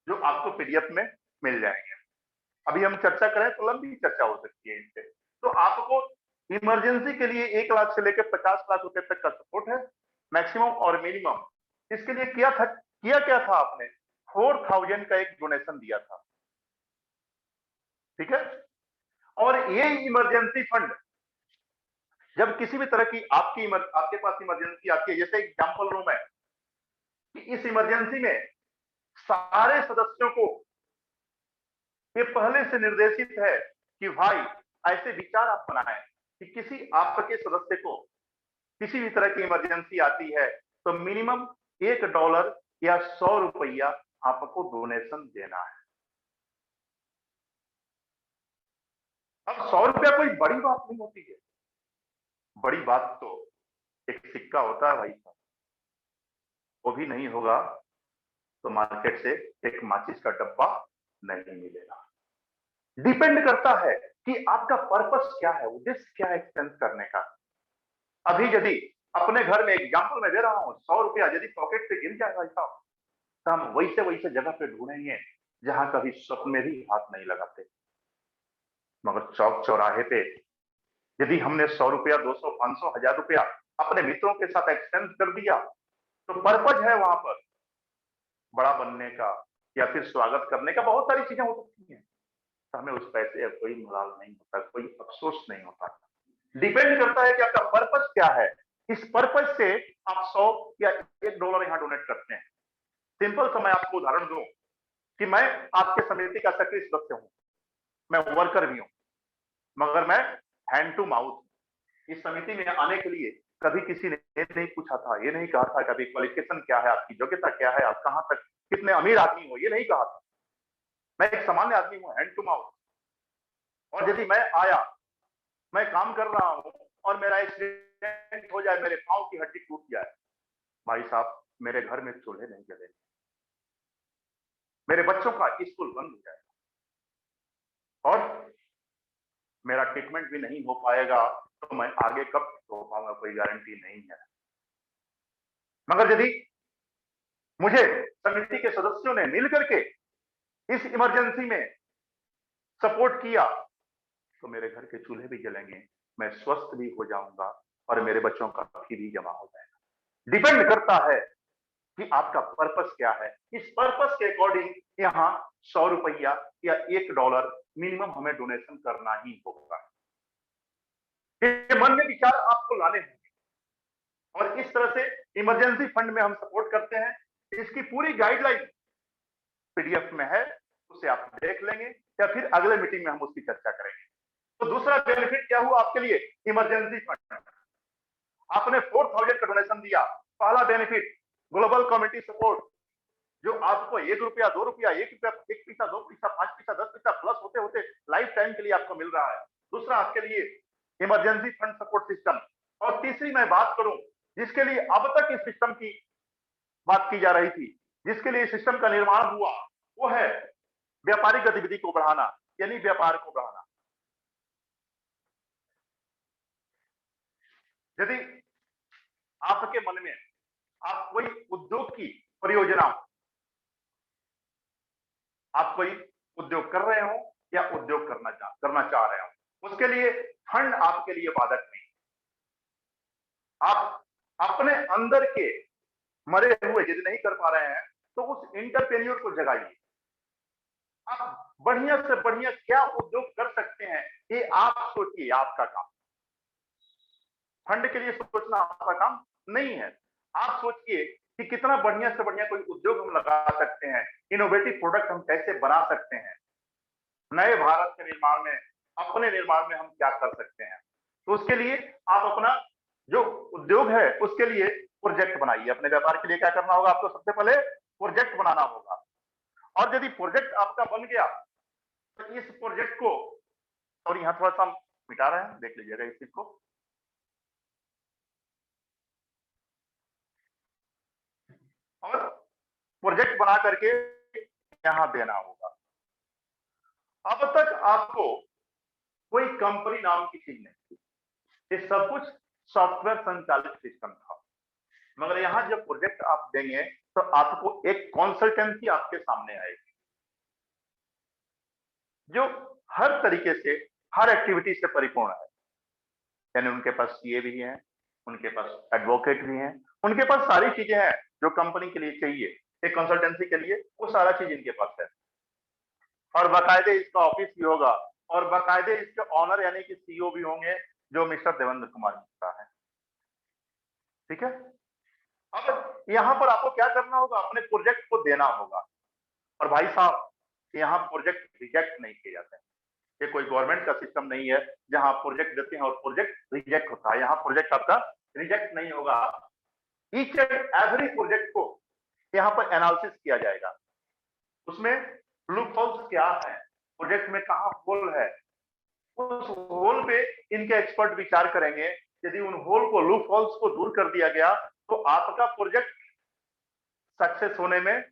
A: जो आपको पीडीएफ में मिल जाएंगे। अभी हम चर्चा करें तो लंबी चर्चा हो सकती है इससे। तो आपको इमरजेंसी के लिए 1 लाख से लेकर 50 लाख रुपए तक का सपोर्ट है, मैक्सिमम और मिनिमम। इसके लिए किया क्या था आपने? 4000 का एक डोनेशन दिया था, ठीक है। और ये इमरजेंसी फंड जब किसी भी तरह की आपके पास इमरजेंसी आती है, जैसे एग्जांपल लूं मैं कि इस इमरजेंसी में सारे सदस्यों को ये पहले से निर्देशित है कि भाई ऐसे विचार आप बनाएं कि किसी आपके सदस्य को किसी भी तरह की इमरजेंसी आती है तो मिनिमम $1 या 100 रुपया आपको डोनेशन देना है। अब 100 रुपया कोई बड़ी बात नहीं होती है, बड़ी बात तो एक सिक्का होता है भाई साहब, वो भी नहीं होगा तो मार्केट से एक माचिस का डब्बा नहीं मिलेगा। डिपेंड करता है कि आपका पर्पस क्या है, उद्देश्य क्या है एक्सपेंस करने का। अभी यदि अपने घर में एग्जाम्पल में दे रहा हूं, 100 रुपया यदि पॉकेट से गिर जाए भाई साहब, तो हम वैसे जगह पे ढूंढेंगे जहां कभी स्वप्न में भी हाथ नहीं लगाते। मगर चौक चौराहे पे यदि हमने 100 रुपया, 200, 500, 1000 रुपया अपने मित्रों के साथ एक्सपेंस कर दिया तो पर्पज है वहां पर बड़ा बनने का या फिर स्वागत करने का, बहुत सारी चीजें हो सकती हैं। तो हमें उस पैसे का कोई मलाल नहीं होता, कोई अफसोस नहीं होता। डिपेंड करता है कि आपका पर्पस क्या है। इस पर्पस से आप 100 या $1 यहां डोनेट करते हैं। सिंपल सा मैं आपको उदाहरण दूं कि मैं आपके समिति का सक्रिय सदस्य हूं, मैं वर्कर भी हूं, मगर मैं हैंड टू माउथ। इस समिति में आने के लिए कभी किसी ने नहीं पूछा था, ये नहीं कहा था कभी क्वालिफिकेशन क्या है, आपकी योग्यता क्या है, आप कहां तक कितने अमीर आदमी हो, ये नहीं कहा था। मैं एक सामान्य आदमी हूं, हैंड टू माउथ। और यदि मैं आया, मैं काम कर रहा हूं और मेरा एक्सीडेंट हो जाए, मेरे पांव की हड्डी टूट जाए, भाई साहब मेरे घर में चूल्हे नहीं जलेंगे, मेरे बच्चों का स्कूल बंद हो जाएगा और मेरा ट्रीटमेंट भी नहीं हो पाएगा, तो मैं आगे कब हो पाऊंगा, कोई गारंटी नहीं है। मगर यदि मुझे समिति के सदस्यों ने मिलकर के इस इमरजेंसी में सपोर्ट किया तो मेरे घर के चूल्हे भी जलेंगे, मैं स्वस्थ भी हो जाऊंगा और मेरे बच्चों का फी भी जमा हो जाएगा। डिपेंड करता है कि आपका पर्पस क्या है। इस पर्पस के अकॉर्डिंग यहाँ 100 रुपया या $1 मिनिमम हमें डोनेशन करना ही होगा। ये मन में विचार आपको लाने होंगे और इस तरह से इमरजेंसी फंड में हम सपोर्ट करते हैं। इसकी पूरी गाइडलाइन पीडीएफ में है, उसे आप देख लेंगे या फिर अगले मीटिंग में हम उसकी चर्चा करेंगे। तो दूसरा बेनिफिट क्या हुआ आपके लिए, इमरजेंसी फंड आपने 4000 का डोनेशन दिया, पहला बेनिफिट ग्लोबल कम्युनिटी सपोर्ट, जो आपको ₹1, ₹2, ₹1, 1 पैसा, 2 पैसा, 5 पैसा, 10 पैसा प्लस होते होते लाइफ टाइम के लिए आपको मिल रहा है। दूसरा आपके लिए इमरजेंसी फंड सपोर्ट सिस्टम। और तीसरी मैं बात करूं जिसके लिए अब तक इस सिस्टम की बात की जा रही थी, जिसके लिए सिस्टम का निर्माण हुआ, वो है व्यापारिक गतिविधि को बढ़ाना, यानी व्यापार को बढ़ाना। यदि आपके मन में आप कोई उद्योग की परियोजना, आप कोई उद्योग कर रहे हो या उद्योग करना चाह रहे हो, उसके लिए फंड आपके लिए बाधक नहीं। आप अपने अंदर के मरे हुए यदि नहीं कर पा रहे हैं तो उस एंटरप्रेन्योर को जगाइए। आप बढ़िया से बढ़िया क्या उद्योग कर सकते हैं, ये आप सोचिए, आपका काम। फंड के लिए सोचना आपका काम नहीं है। आप सोचिए कि कितना बढ़िया से बढ़िया कोई उद्योग हम लगा सकते हैं, इनोवेटिव प्रोडक्ट हम कैसे बना सकते हैं, नए भारत के निर्माण में, अपने निर्माण में हम क्या कर सकते हैं। तो उसके लिए आप अपना जो उद्योग है उसके लिए प्रोजेक्ट बनाइए। अपने व्यापार के लिए क्या करना होगा, आपको सबसे पहले प्रोजेक्ट बनाना होगा। और यदि प्रोजेक्ट आपका बन गया तो इस प्रोजेक्ट को, और यहां थोड़ा सा मिटा रहे हैं, देख लीजिएगा इस चीज को, और प्रोजेक्ट बना करके यहां देना होगा। अब तक आपको कोई कंपनी नाम की चीज नहीं थी, ये सब कुछ सॉफ्टवेयर संचालित सिस्टम था। मगर यहां जब प्रोजेक्ट आप देंगे तो आपको एक कंसल्टेंसी आपके सामने आएगी जो हर तरीके से, हर एक्टिविटी से परिपूर्ण है। यानी उनके पास सीए भी है, उनके पास एडवोकेट भी हैं, उनके पास सारी चीजें हैं जो कंपनी के लिए चाहिए, एक कंसल्टेंसी के लिए, वो सारा चीज इनके पास है। और बाकायदे इसका ऑफिस भी होगा और बाकायदे इसके ऑनर यानी कि सीईओ भी होंगे, जो मिस्टर देवेंद्र कुमार मिश्रा है। ठीक है। अब यहां पर आपको क्या करना होगा, अपने प्रोजेक्ट को देना होगा। और भाई साहब, यहाँ प्रोजेक्ट रिजेक्ट नहीं किए जाते हैं। ये कोई गवर्नमेंट का सिस्टम नहीं है जहां आप प्रोजेक्ट देते हैं और प्रोजेक्ट रिजेक्ट होता है। यहाँ प्रोजेक्ट आपका रिजेक्ट नहीं होगा। ईच एंड एवरी प्रोजेक्ट को यहाँ पर एनालिसिस किया जाएगा, उसमें लूप होल्स क्या है, प्रोजेक्ट में कहाँ होल है, उस होल पे इनके एक्सपर्ट विचार करेंगे। यदि उन होल को, लूप होल्स को दूर कर दिया गया तो आपका प्रोजेक्ट सक्सेस होने में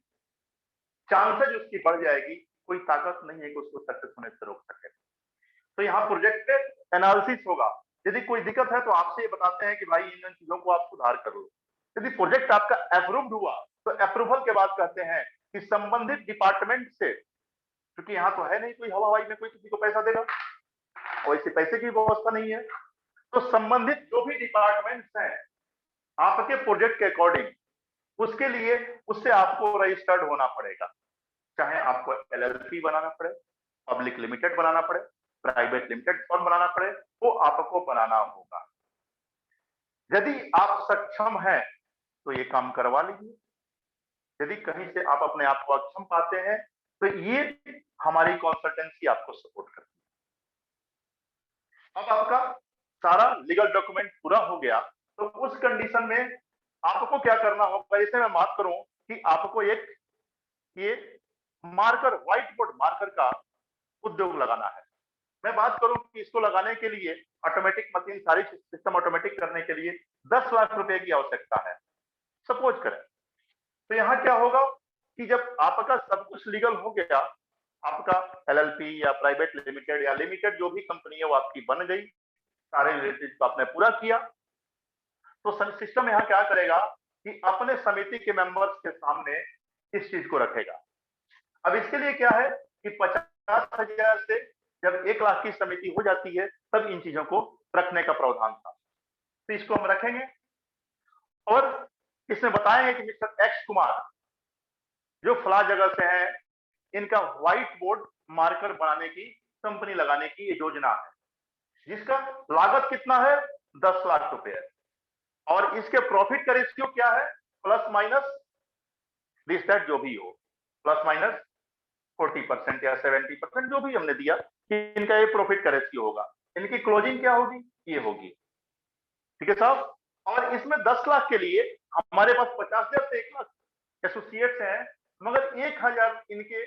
A: चांसेज उसकी बढ़ जाएगी। कोई ताकत नहीं है कि उसको सक्सेस होने से रोक सके। तो यहाँ प्रोजेक्ट पे एनालिसिस होगा। यदि कोई दिक्कत है तो आपसे ये बताते हैं कि भाई इन चीजों को आप सुधार कर लो। यदि प्रोजेक्ट आपका अप्रूव्ड हुआ तो अप्रूवल के बाद कहते हैं कि संबंधित डिपार्टमेंट से, क्योंकि यहाँ तो है नहीं कोई हवाई में कोई किसी को पैसा देगा, वैसे पैसे की व्यवस्था नहीं है, तो संबंधित जो भी डिपार्टमेंट्स हैं आपके प्रोजेक्ट के अकॉर्डिंग, उसके लिए उससे आपको रजिस्टर्ड होना पड़ेगा। चाहे आपको एलएलपी बनाना पड़े, पब्लिक लिमिटेड बनाना पड़े, प्राइवेट लिमिटेड फर्म बनाना पड़े, वो आपको बनाना होगा। यदि आप सक्षम हैं तो ये काम करवा लीजिए। यदि कहीं से आप अपने आप को अक्षम पाते हैं तो ये हमारी कंसल्टेंसी आपको सपोर्ट करती है। अब आपका सारा लीगल डॉक्यूमेंट पूरा हो गया तो उस कंडीशन में आपको क्या करना होगा, जैसे मैं बात करूं कि आपको एक ये मार्कर, व्हाइट बोर्ड मार्कर का उद्योग लगाना है। मैं बात करूं कि इसको लगाने के लिए ऑटोमेटिक मशीन, सारी सिस्टम ऑटोमेटिक करने के लिए 10 लाख रुपए की आवश्यकता है, सपोज करें। तो यहाँ क्या होगा कि जब आपका सब कुछ लीगल हो गया, आपका एलएलपी या प्राइवेट लिमिटेड या लिमिटेड जो भी कंपनी है वो आपकी बन गई, सारे रिलेटिव को आपने पूरा किया, तो सिस्टम यहाँ क्या करेगा कि अपने समिति के मेंबर्स के सामने इस चीज को रखेगा। अब इसके लिए क्या है कि 50,000 से जब 1 लाख की समिति हो जाती है तब इन चीजों को रखने का प्रावधान था। तो इसको हम रखेंगे और इसमें बताएंगे कि मिस्टर एक्स कुमार जो फला जगह से है, इनका व्हाइट बोर्ड मार्कर बनाने की, कंपनी लगाने की ये योजना है, जिसका लागत कितना है, 10 लाख रुपए है, और इसके प्रॉफिट का रेशियो क्या है, प्लस माइनस दिस दैट जो भी हो, प्लस माइनस 40% या 70% जो भी हमने दिया कि इनका ये प्रॉफिट का रेशियो होगा। इनकी क्लोजिंग क्या होगी, ये होगी। ठीक है साहब। और इसमें 10 लाख के लिए हमारे पास 50,000 से 1 लाख एसोसिएट्स हैं, मगर 1,000 इनके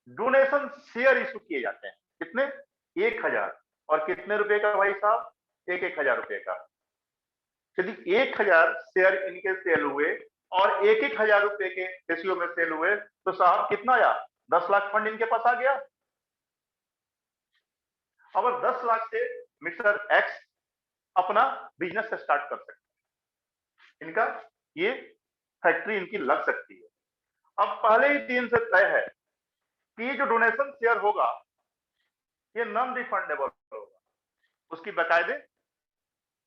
A: डोनेशन शेयर इशू किए जाते हैं। कितने, 1,000। और कितने रुपए का भाई साहब, 1,000 रुपए का। यदि 1,000 शेयर इनके सेल हुए और 1,000 रुपए के रेशियो में सेल हुए तो साहब कितना आया, 10 लाख फंड इनके पास आ गया। और 10 लाख से मिस्टर एक्स अपना बिजनेस स्टार्ट कर सकते हैं, इनका ये फैक्ट्री इनकी लग सकती है। अब पहले ही 3 से तय है कि ये जो डोनेशन शेयर होगा ये नॉन रिफंडेबल होगा, उसकी बाकायदे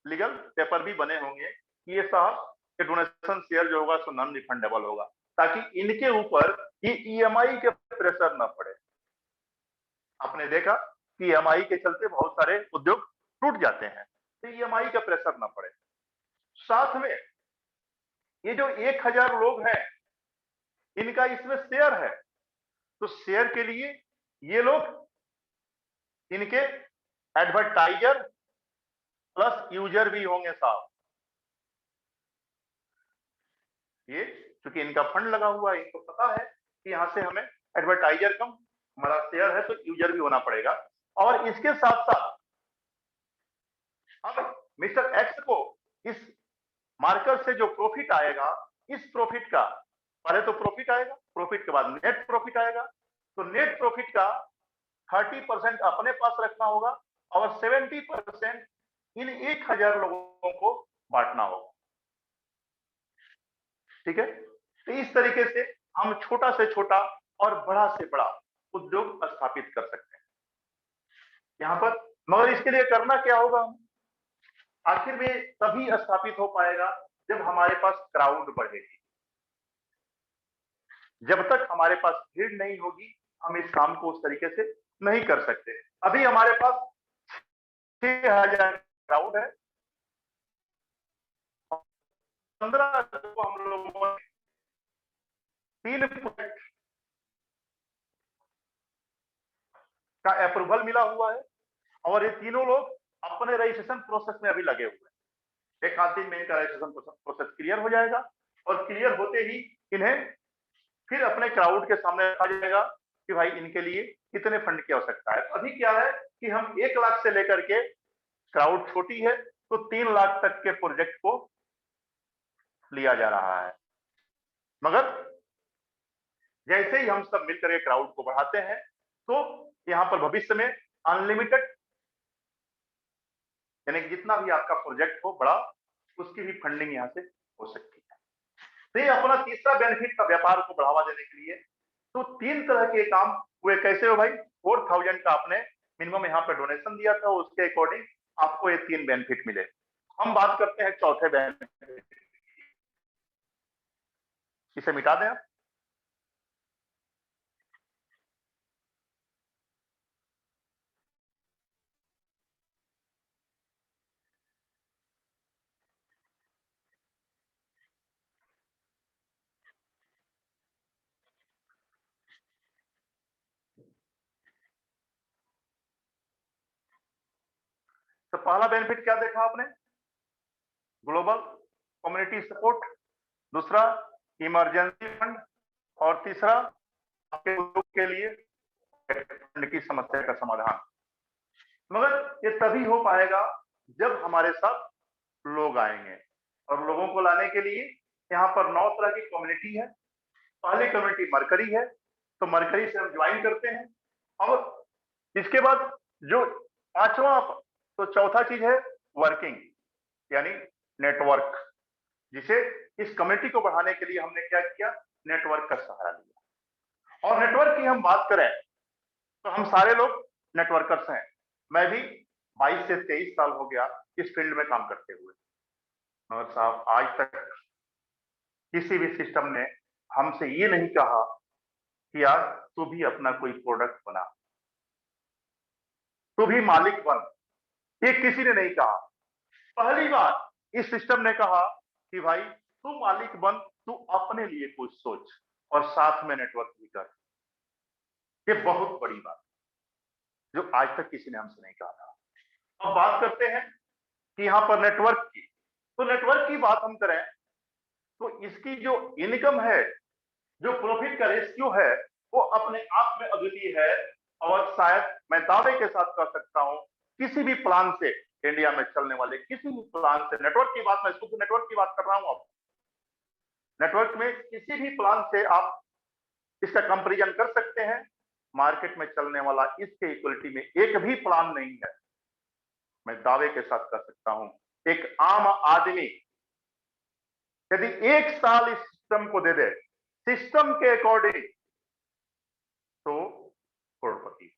A: लीगल पेपर भी बने होंगे कि ये साहब ये डोनेशन शेयर जो होगा सो नॉन रिफंडेबल होगा, ताकि इनके ऊपर ये ईएमआई के प्रेशर ना पड़े। आपने देखा कि ईएमआई के चलते बहुत सारे उद्योग टूट जाते हैं, तो ईएमआई का प्रेशर ना पड़े। साथ में ये जो 1,000 लोग हैं इनका इसमें शेयर है, तो शेयर के लिए ये लोग इनके एडवर्टाइजर प्लस यूजर भी होंगे साहब। ये क्योंकि इनका फंड लगा हुआ है, इनको पता है कि यहां से हमें एडवर्टाइजर कम, हमारा शेयर है तो यूजर भी होना पड़ेगा। और इसके साथ साथ अब मिस्टर एक्स को इस मार्कर से जो प्रॉफिट आएगा, इस प्रॉफिट का पहले तो प्रॉफिट आएगा, प्रॉफिट के बाद नेट प्रॉफिट आएगा, तो नेट प्रॉफिट का 30% अपने पास रखना होगा और 70% इन 1,000 लोगों को बांटना होगा। ठीक है। तो इस तरीके से हम छोटा से छोटा और बड़ा से बड़ा उद्योग स्थापित कर सकते हैं यहां पर। मगर इसके लिए करना क्या होगा, आखिर में तभी स्थापित हो पाएगा जब हमारे पास क्राउड बढ़ेगी। जब तक हमारे पास भीड़ नहीं होगी हम इस काम को उस तरीके से नहीं कर सकते। अभी हमारे पास 6,000 क्राउड है, 15 को हम लोगों ने 3 प्रोजेक्ट का अप्रूवल मिला हुआ है और ये तीनों लोग अपने रजिस्ट्रेशन प्रोसेस में अभी लगे हुए हैं। एक आध दिन में इनका रजिस्ट्रेशन प्रोसेस क्लियर हो जाएगा और क्लियर होते ही इन्हें फिर अपने क्राउड के सामने रखा जाएगा कि भाई इनके लिए कितने फंड की आवश्यकता है। अभी क्या है कि हम 1 लाख से लेकर के, क्राउड छोटी है तो 3 लाख तक के प्रोजेक्ट को लिया जा रहा है। मगर जैसे ही हम सब मिलकर के क्राउड को बढ़ाते हैं तो यहां पर भविष्य में अनलिमिटेड, यानी जितना भी आपका प्रोजेक्ट हो बड़ा, उसकी भी फंडिंग यहां से हो सकती है। तो ये अपना तीसरा बेनिफिट का व्यापार को बढ़ावा देने के लिए तो 3 तरह के काम हुए। कैसे हो भाई, 4,000 का आपने मिनिमम यहाँ पे डोनेशन दिया था, उसके अकॉर्डिंग आपको ये 3 बेनिफिट मिले। हम बात करते हैं चौथे बेनिफिट, इसे मिटा दें आप। तो पहला बेनिफिट क्या देखा आपने, ग्लोबल कम्युनिटी सपोर्ट, दूसरा इमरजेंसी फंड, और तीसरा आपके उद्योग के लिए फंड की समस्या का समाधान। मगर ये तभी हो पाएगा जब हमारे साथ लोग आएंगे, और लोगों को लाने के लिए यहाँ पर 9 तरह की कम्युनिटी है। पहली कम्युनिटी मरकरी है, तो मरकरी से हम ज्वाइन करते हैं। और इसके बाद जो पांचवा, तो चौथा चीज है वर्किंग, यानी नेटवर्क, जिसे इस कम्युनिटी को बढ़ाने के लिए हमने क्या किया, नेटवर्क का सहारा लिया। और नेटवर्क की हम बात करें तो हम सारे लोग नेटवर्कर्स हैं। मैं भी 22 से 23 साल हो गया इस फील्ड में काम करते हुए, मगर साहब आज तक किसी भी सिस्टम ने हमसे ये नहीं कहा कि यार तू भी अपना कोई प्रोडक्ट बना, तू भी मालिक बन। ये किसी ने नहीं कहा। पहली बार इस सिस्टम ने कहा कि भाई तू मालिक बन, तू अपने लिए कुछ सोच और साथ में नेटवर्क भी कर। ये बहुत बड़ी बात जो आज तक किसी ने हमसे नहीं कहा था। अब बात करते हैं कि यहाँ पर नेटवर्क की, तो नेटवर्क की बात हम करें तो इसकी जो इनकम है, जो प्रॉफिट का रेशियो है, वो अपने आप में अद्वितीय है। और शायद मैं दावे के साथ कह सकता हूं किसी भी प्लान से, इंडिया में चलने वाले किसी भी प्लान से, नेटवर्क की बात, मैं शुद्ध नेटवर्क की बात कर रहा हूं। अब नेटवर्क में किसी भी प्लान से आप इसका कंपैरिजन कर सकते हैं। मार्केट में चलने वाला इसके इक्वलिटी में एक भी प्लान नहीं है। मैं दावे के साथ कह सकता हूं एक आम आदमी यदि 1 साल इस सिस्टम को दे दे, सिस्टम के अकॉर्डिंग, तो करोड़पति।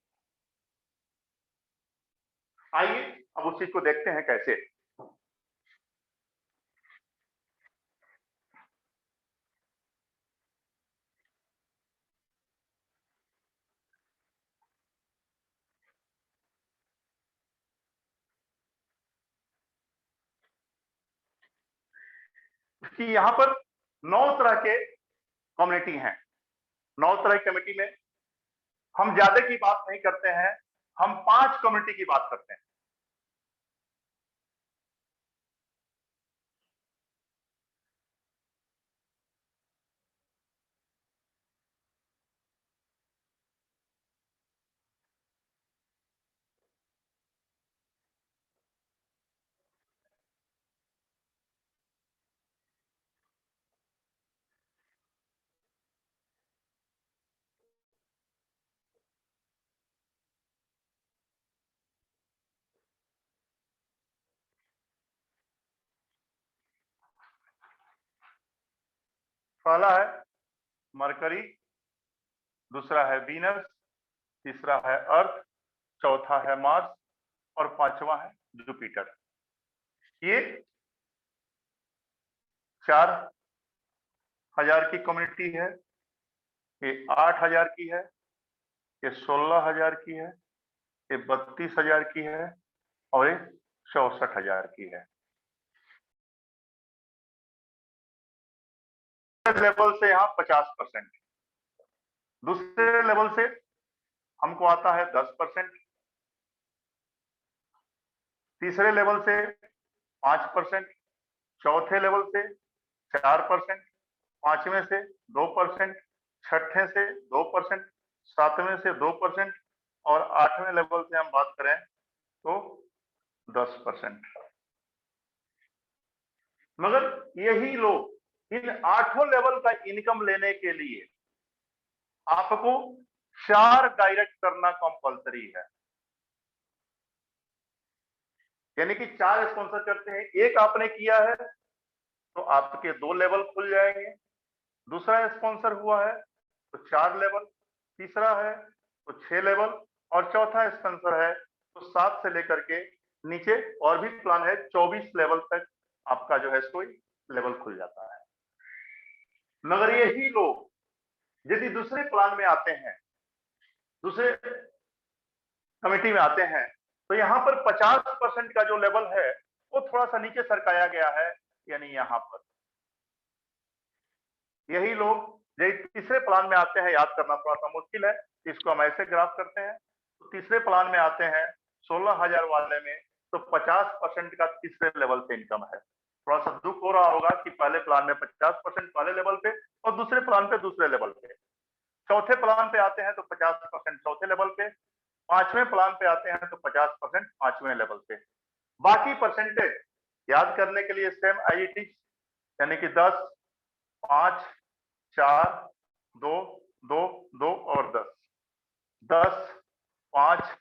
A: आइए अब उस चीज को देखते हैं कैसे। कि यहां पर 9 तरह के कम्युनिटी हैं। 9 तरह की कम्युनिटी में हम ज्यादा की बात नहीं करते हैं, हम 5 कम्युनिटी की बात करते हैं। पहला है मरकरी, दूसरा है वीनस, तीसरा है अर्थ, चौथा है मार्स और पांचवा है जुपिटर। ये 4000 की कम्युनिटी है, ये 8000 की है, ये 16000 की है, ये 32000 की है और ये 64000 की है। लेवल से यहाँ 50%, दूसरे लेवल से हमको आता है 10%, तीसरे लेवल से 5%, चौथे लेवल से 4%, पांचवें से 2%, छठे से 2%, सातवें से 2% और आठवें लेवल से हम बात करें तो 10%। मगर यही लोग इन 8 लेवल का इनकम लेने के लिए आपको 4 डायरेक्ट करना कंपलसरी है। यानी कि 4 स्पॉन्सर करते हैं, एक आपने किया है तो आपके 2 लेवल खुल जाएंगे, दूसरा स्पॉन्सर हुआ है तो 4 लेवल, तीसरा है तो 6 लेवल और चौथा स्पॉन्सर है तो 7 से लेकर के नीचे और भी प्लान है 24 लेवल तक आपका जो है कोई लेवल खुल जाता है। मगर यही लोग यदि दूसरे प्लान में आते हैं, दूसरे कमेटी में आते हैं, तो यहाँ पर 50% का जो लेवल है वो थोड़ा सा नीचे सरकाया गया है। यानी यहाँ पर यही लोग तीसरे प्लान में आते हैं, याद करना थोड़ा सा मुश्किल है, इसको हम ऐसे ग्राफ करते हैं। तो तीसरे प्लान में आते हैं 16000 वाले में, तो 50% का तीसरे लेवल पे इनकम है। थोड़ा सा दुख हो रहा होगा कि पहले प्लान में 50% पहले लेवल पे और दूसरे प्लान पे दूसरे लेवल पे। चौथे प्लान पे आते हैं तो 50% चौथे लेवल पे, पांचवें प्लान पे आते हैं तो 50% पांचवें लेवल पे। बाकी परसेंटेज याद करने के लिए सेम आईईटी, यानी कि 10, 5, 4, 2, 2, 2 और 10, 10, 5,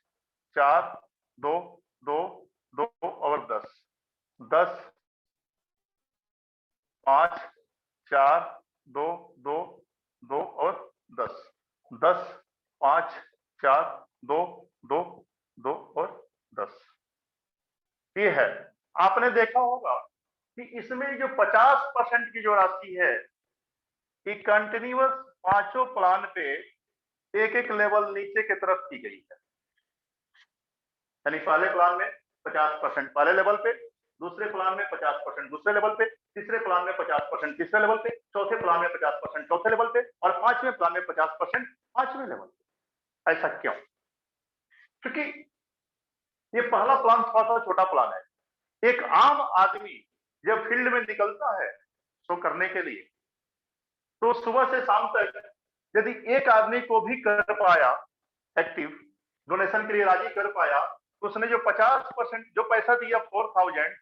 A: 4, 2, 2, 2 और 10, 10, 5, 4, 2, 2, 2 और 10, 10, 5, 4, 2, 2, 2 और 10। ये है। आपने देखा होगा कि इसमें जो 50% की जो राशि है, ये कंटिन्यूअस पांचों प्लान पे एक एक लेवल नीचे की तरफ की गई है। यानी पहले प्लान में 50% पहले लेवल पे, दूसरे प्लान में 50% दूसरे लेवल पे, तीसरे प्लान में 50% तीसरे लेवल पे, चौथे प्लान में 50% चौथे लेवल पे और पांचवें प्लान में 50% पांचवें लेवल पे। ऐसा क्यों? क्योंकि ये पहला प्लान थोड़ा सा छोटा प्लान है। एक आम आदमी जब फील्ड में निकलता है शो करने के लिए, तो सुबह से शाम तक यदि एक आदमी को भी कर पाया एक्टिव, डोनेशन के लिए राजी कर पाया, तो उसने जो 50% जो पैसा दिया 4000,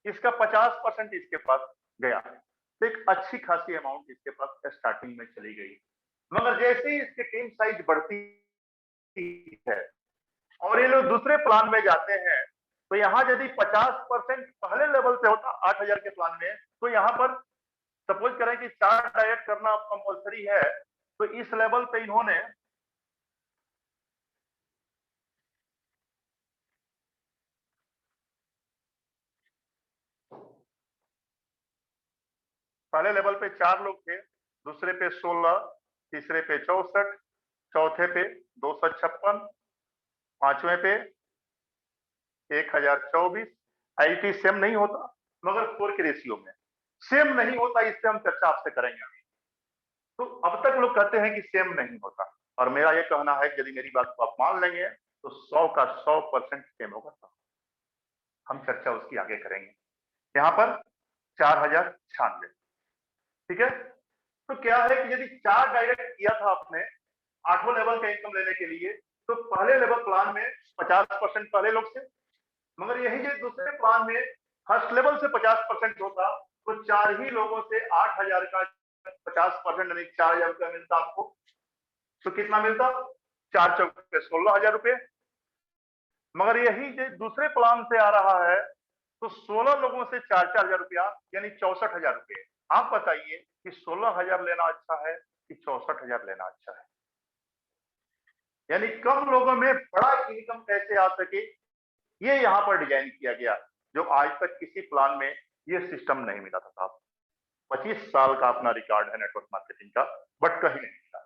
A: इसका 50% इसके पास गया। तो एक अच्छी खासी अमाउंट इसके पास स्टार्टिंग में चली गई। मगर जैसे ही इसकी टीम साइज बढ़ती है और ये लोग दूसरे प्लान में जाते हैं, तो यहाँ यदि 50% पहले लेवल से होता 8000 के प्लान में, तो यहाँ पर सपोज करें कि 4 डायरेक्ट करना कंपलसरी है, तो इस लेवल पे इन्होंने पहले लेवल पे 4 लोग थे, दूसरे पे 16, तीसरे पे 64, चौथे पे 256, पांचवें पे 1024। आईटी सेम नहीं होता, मगर 4 के रेशियो में सेम नहीं होता। इससे हम चर्चा आपसे करेंगे अभी। तो अब तक लोग कहते हैं कि सेम नहीं होता, और मेरा यह कहना है कि यदि मेरी बात को आप मान लेंगे तो 100 का 100% सेम होगा। हम चर्चा उसकी आगे करेंगे। यहाँ पर 4096, ठीक है। तो क्या है कि यदि 4 डायरेक्ट किया था आपने आठों लेवल का इनकम लेने के लिए, तो पहले लेवल प्लान में 50% पहले लोग से, मगर यही जो दूसरे प्लान में फर्स्ट लेवल से 50% होता, तो 4 ही लोगों से 8000 का 50% यानी 4000 रुपया मिलता आपको। तो कितना मिलता? 4 चौके 16000 रुपये। मगर यही जो दूसरे प्लान से आ रहा है, तो 16 लोगों से 4-4000 रुपया यानी 64,000 रुपये। आप बताइए कि 16,000 लेना अच्छा है कि 64,000 लेना अच्छा है? यानी कम लोगों में बड़ा इनकम कैसे आ सके, ये यहाँ पर डिजाइन किया गया, जो आज तक किसी प्लान में ये सिस्टम नहीं मिला था साहब। 25 साल का अपना रिकॉर्ड है नेटवर्क मार्केटिंग का, बट कहीं नहीं मिला।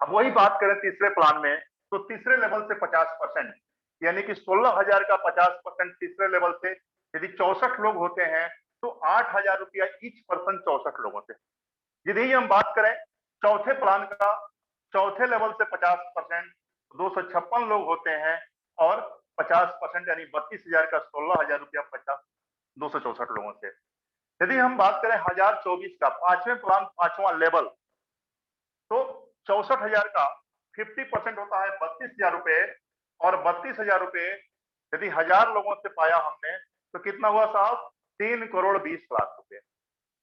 A: अब वही बात करें तीसरे प्लान में, तो तीसरे लेवल से 50%, यानी कि 16,000 का 50% तीसरे लेवल से, यदि 64 लोग होते हैं तो 8,000 रुपया ईच पर्सन 64 लोगों से। यदि हम बात करें चौथे प्लान का, चौथे लेवल से 50%, 256 लोग होते हैं और 50% यानी 32,000 का 16,000 रुपया 264 लोगों से। यदि हम बात करें 1024 का पांचवें प्लान पांचवा लेवल, तो 64,000 का 50% होता है 32,000 रुपए, और 32,000 रुपए यदि 1000 लोगों से पाया हमने, तो कितना हुआ साहब? 3 करोड़ 20 लाख रुपए।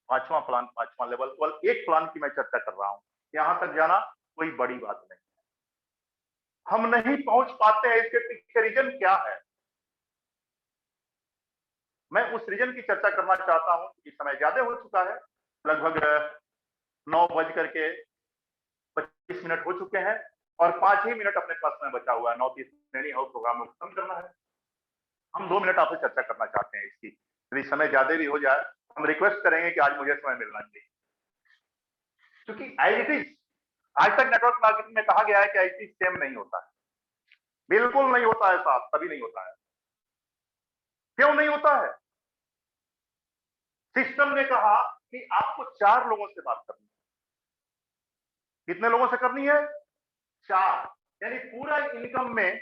A: पांचवा प्लान पांचवा लेवल, केवल एक प्लान की मैं चर्चा कर रहा हूं। यहां तक जाना कोई बड़ी बात नहीं। हम नहीं पहुंच पाते हैं, इसके पीछे रीजन क्या है? मैं उस रीजन की चर्चा करना चाहता हूं कि समय ज्यादा हो चुका है, लगभग 9:25 हो चुके हैं और 5 ही मिनट अपने पास में बचा हुआ है। 9:30 नहीं हो, प्रोग्राम को खत्म करना है। हम 2 मिनट आपसे चर्चा करना चाहते हैं इसकी। यदि समय ज्यादा भी हो जाए, हम रिक्वेस्ट करेंगे कि आज मुझे समय मिलना चाहिए, क्योंकि आईटी आज तक नेटवर्क मार्केटिंग में कहा गया है कि आईटी सेम नहीं होता है। बिल्कुल नहीं होता है साहब, कभी नहीं होता है। क्यों नहीं होता है? सिस्टम ने कहा कि आपको 4 लोगों से बात करनी है। कितने लोगों से करनी है? 4। यानी पूरा इनकम में,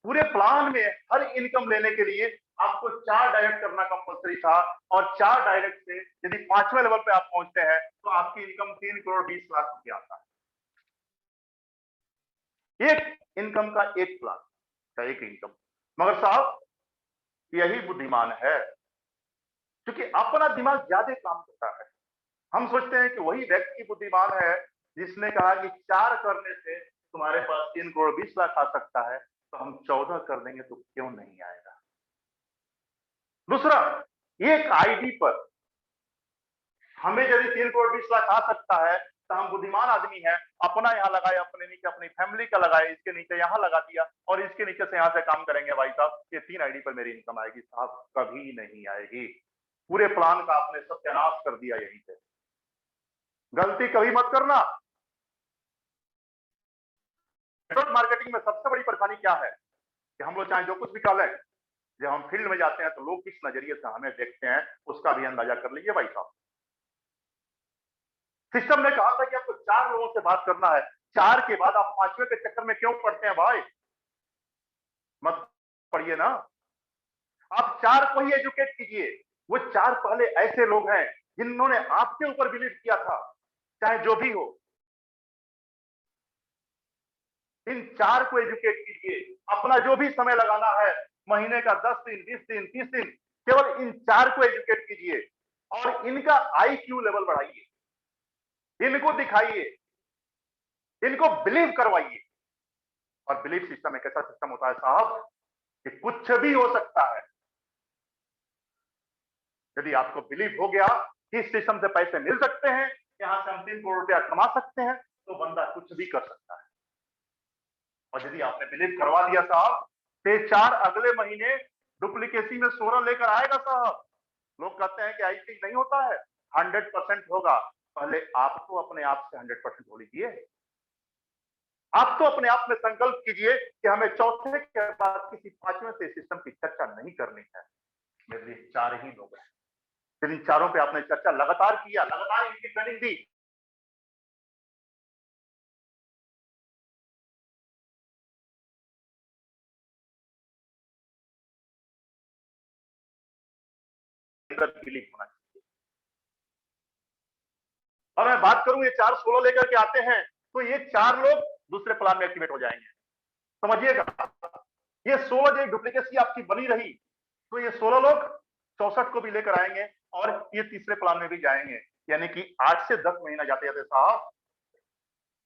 A: पूरे प्लान में हर इनकम लेने के लिए आपको 4 डायरेक्ट करना कंपलसरी था, और 4 डायरेक्ट से यदि 5वें लेवल पे आप पहुंचते हैं तो आपकी इनकम 3 करोड़ 20 लाख रुपया आता है। एक इनकम का एक प्लान। चाहे एक इनकम। मगर साहब यही बुद्धिमान है, क्योंकि अपना दिमाग ज्यादा काम करता है। हम सोचते हैं कि वही व्यक्ति बुद्धिमान है जिसने कहा कि 4 करने से तुम्हारे पास 3 करोड़ 20 लाख आ सकता है, तो हम 14 कर देंगे तो क्यों नहीं आएगा। दूसरा, एक आईडी पर हमें यदि 3 करोड़ 20 लाख आ सकता है तो हम बुद्धिमान आदमी हैं, अपना यहाँ लगाए, अपने नीचे अपनी फैमिली का लगाए, इसके नीचे यहाँ लगा दिया और इसके नीचे से यहाँ से काम करेंगे भाई साहब, ये 3 आईडी पर मेरी इनकम आएगी। साहब कभी नहीं आएगी। पूरे प्लान का आपने सत्यानाश कर दिया यहीं पे। गलती कभी मत करना। नेटवर्क मार्केटिंग में सबसे बड़ी परेशानी क्या है कि हम लोग चाहे जो कुछ भी कर लें, जब हम फील्ड में जाते हैं तो लोग किस नजरिए से हमें देखते हैं उसका भी अंदाजा कर लीजिए भाई साहब। सिस्टम ने कहा था कि आपको 4 लोगों से बात करना है, 4 के बाद आप 5वें के चक्कर में क्यों पड़ते हैं भाई? मत पढ़िए ना। आप 4 को ही एजुकेट कीजिए। वो 4 पहले ऐसे लोग हैं जिन्होंने आपके ऊपर बिलीव किया था, चाहे जो भी हो। इन 4 को एजुकेट कीजिए। अपना जो भी समय लगाना है, महीने का 10 दिन, 20 दिन, 30 दिन, केवल इन 4 को एजुकेट कीजिए और इनका आईक्यू लेवल बढ़ाइए, इनको दिखाइए, इनको बिलीव करवाइए। और बिलीफ सिस्टम एक ऐसा सिस्टम होता है साहब कि कुछ भी हो सकता है। यदि आपको बिलीव हो गया कि इस सिस्टम से पैसे मिल सकते हैं, यहां से हम 3 करोड़ रुपया कमा सकते हैं, तो बंदा कुछ भी कर सकता है। और यदि आपने बिलीव करवा दिया साहब, तो 4 अगले महीने डुप्लीकेसी में 16 लेकर आएगा साहब। लोग कहते हैं कि ऐसे नहीं होता है, 100% होगा। पहले आपको अपने आप से 100% हो लीजिए। आप तो अपने आप में संकल्प कीजिए कि हमें चौथे के बाद किसी 5वें से सिस्टम की चर्चा नहीं करनी है। मेरे लिए 4 ही लोग हैं। फिर इन 4 पे आपने चर्चा लगातार किया, लगातार इनकी ट्रेनिंग दी। बिलीव होना चाहिए। और मैं बात करूं, ये 4 16 लेकर के आते हैं तो ये 4 लोग दूसरे प्लान में एक्टिवेट हो जाएंगे। समझिएगा, ये 16 जो डुप्लीकेसी आपकी बनी रही, तो ये 16 लोग 64 को भी लेकर आएंगे और ये तीसरे प्लान में भी जाएंगे। यानी कि 8 से 10 महीना जाते जाते साहब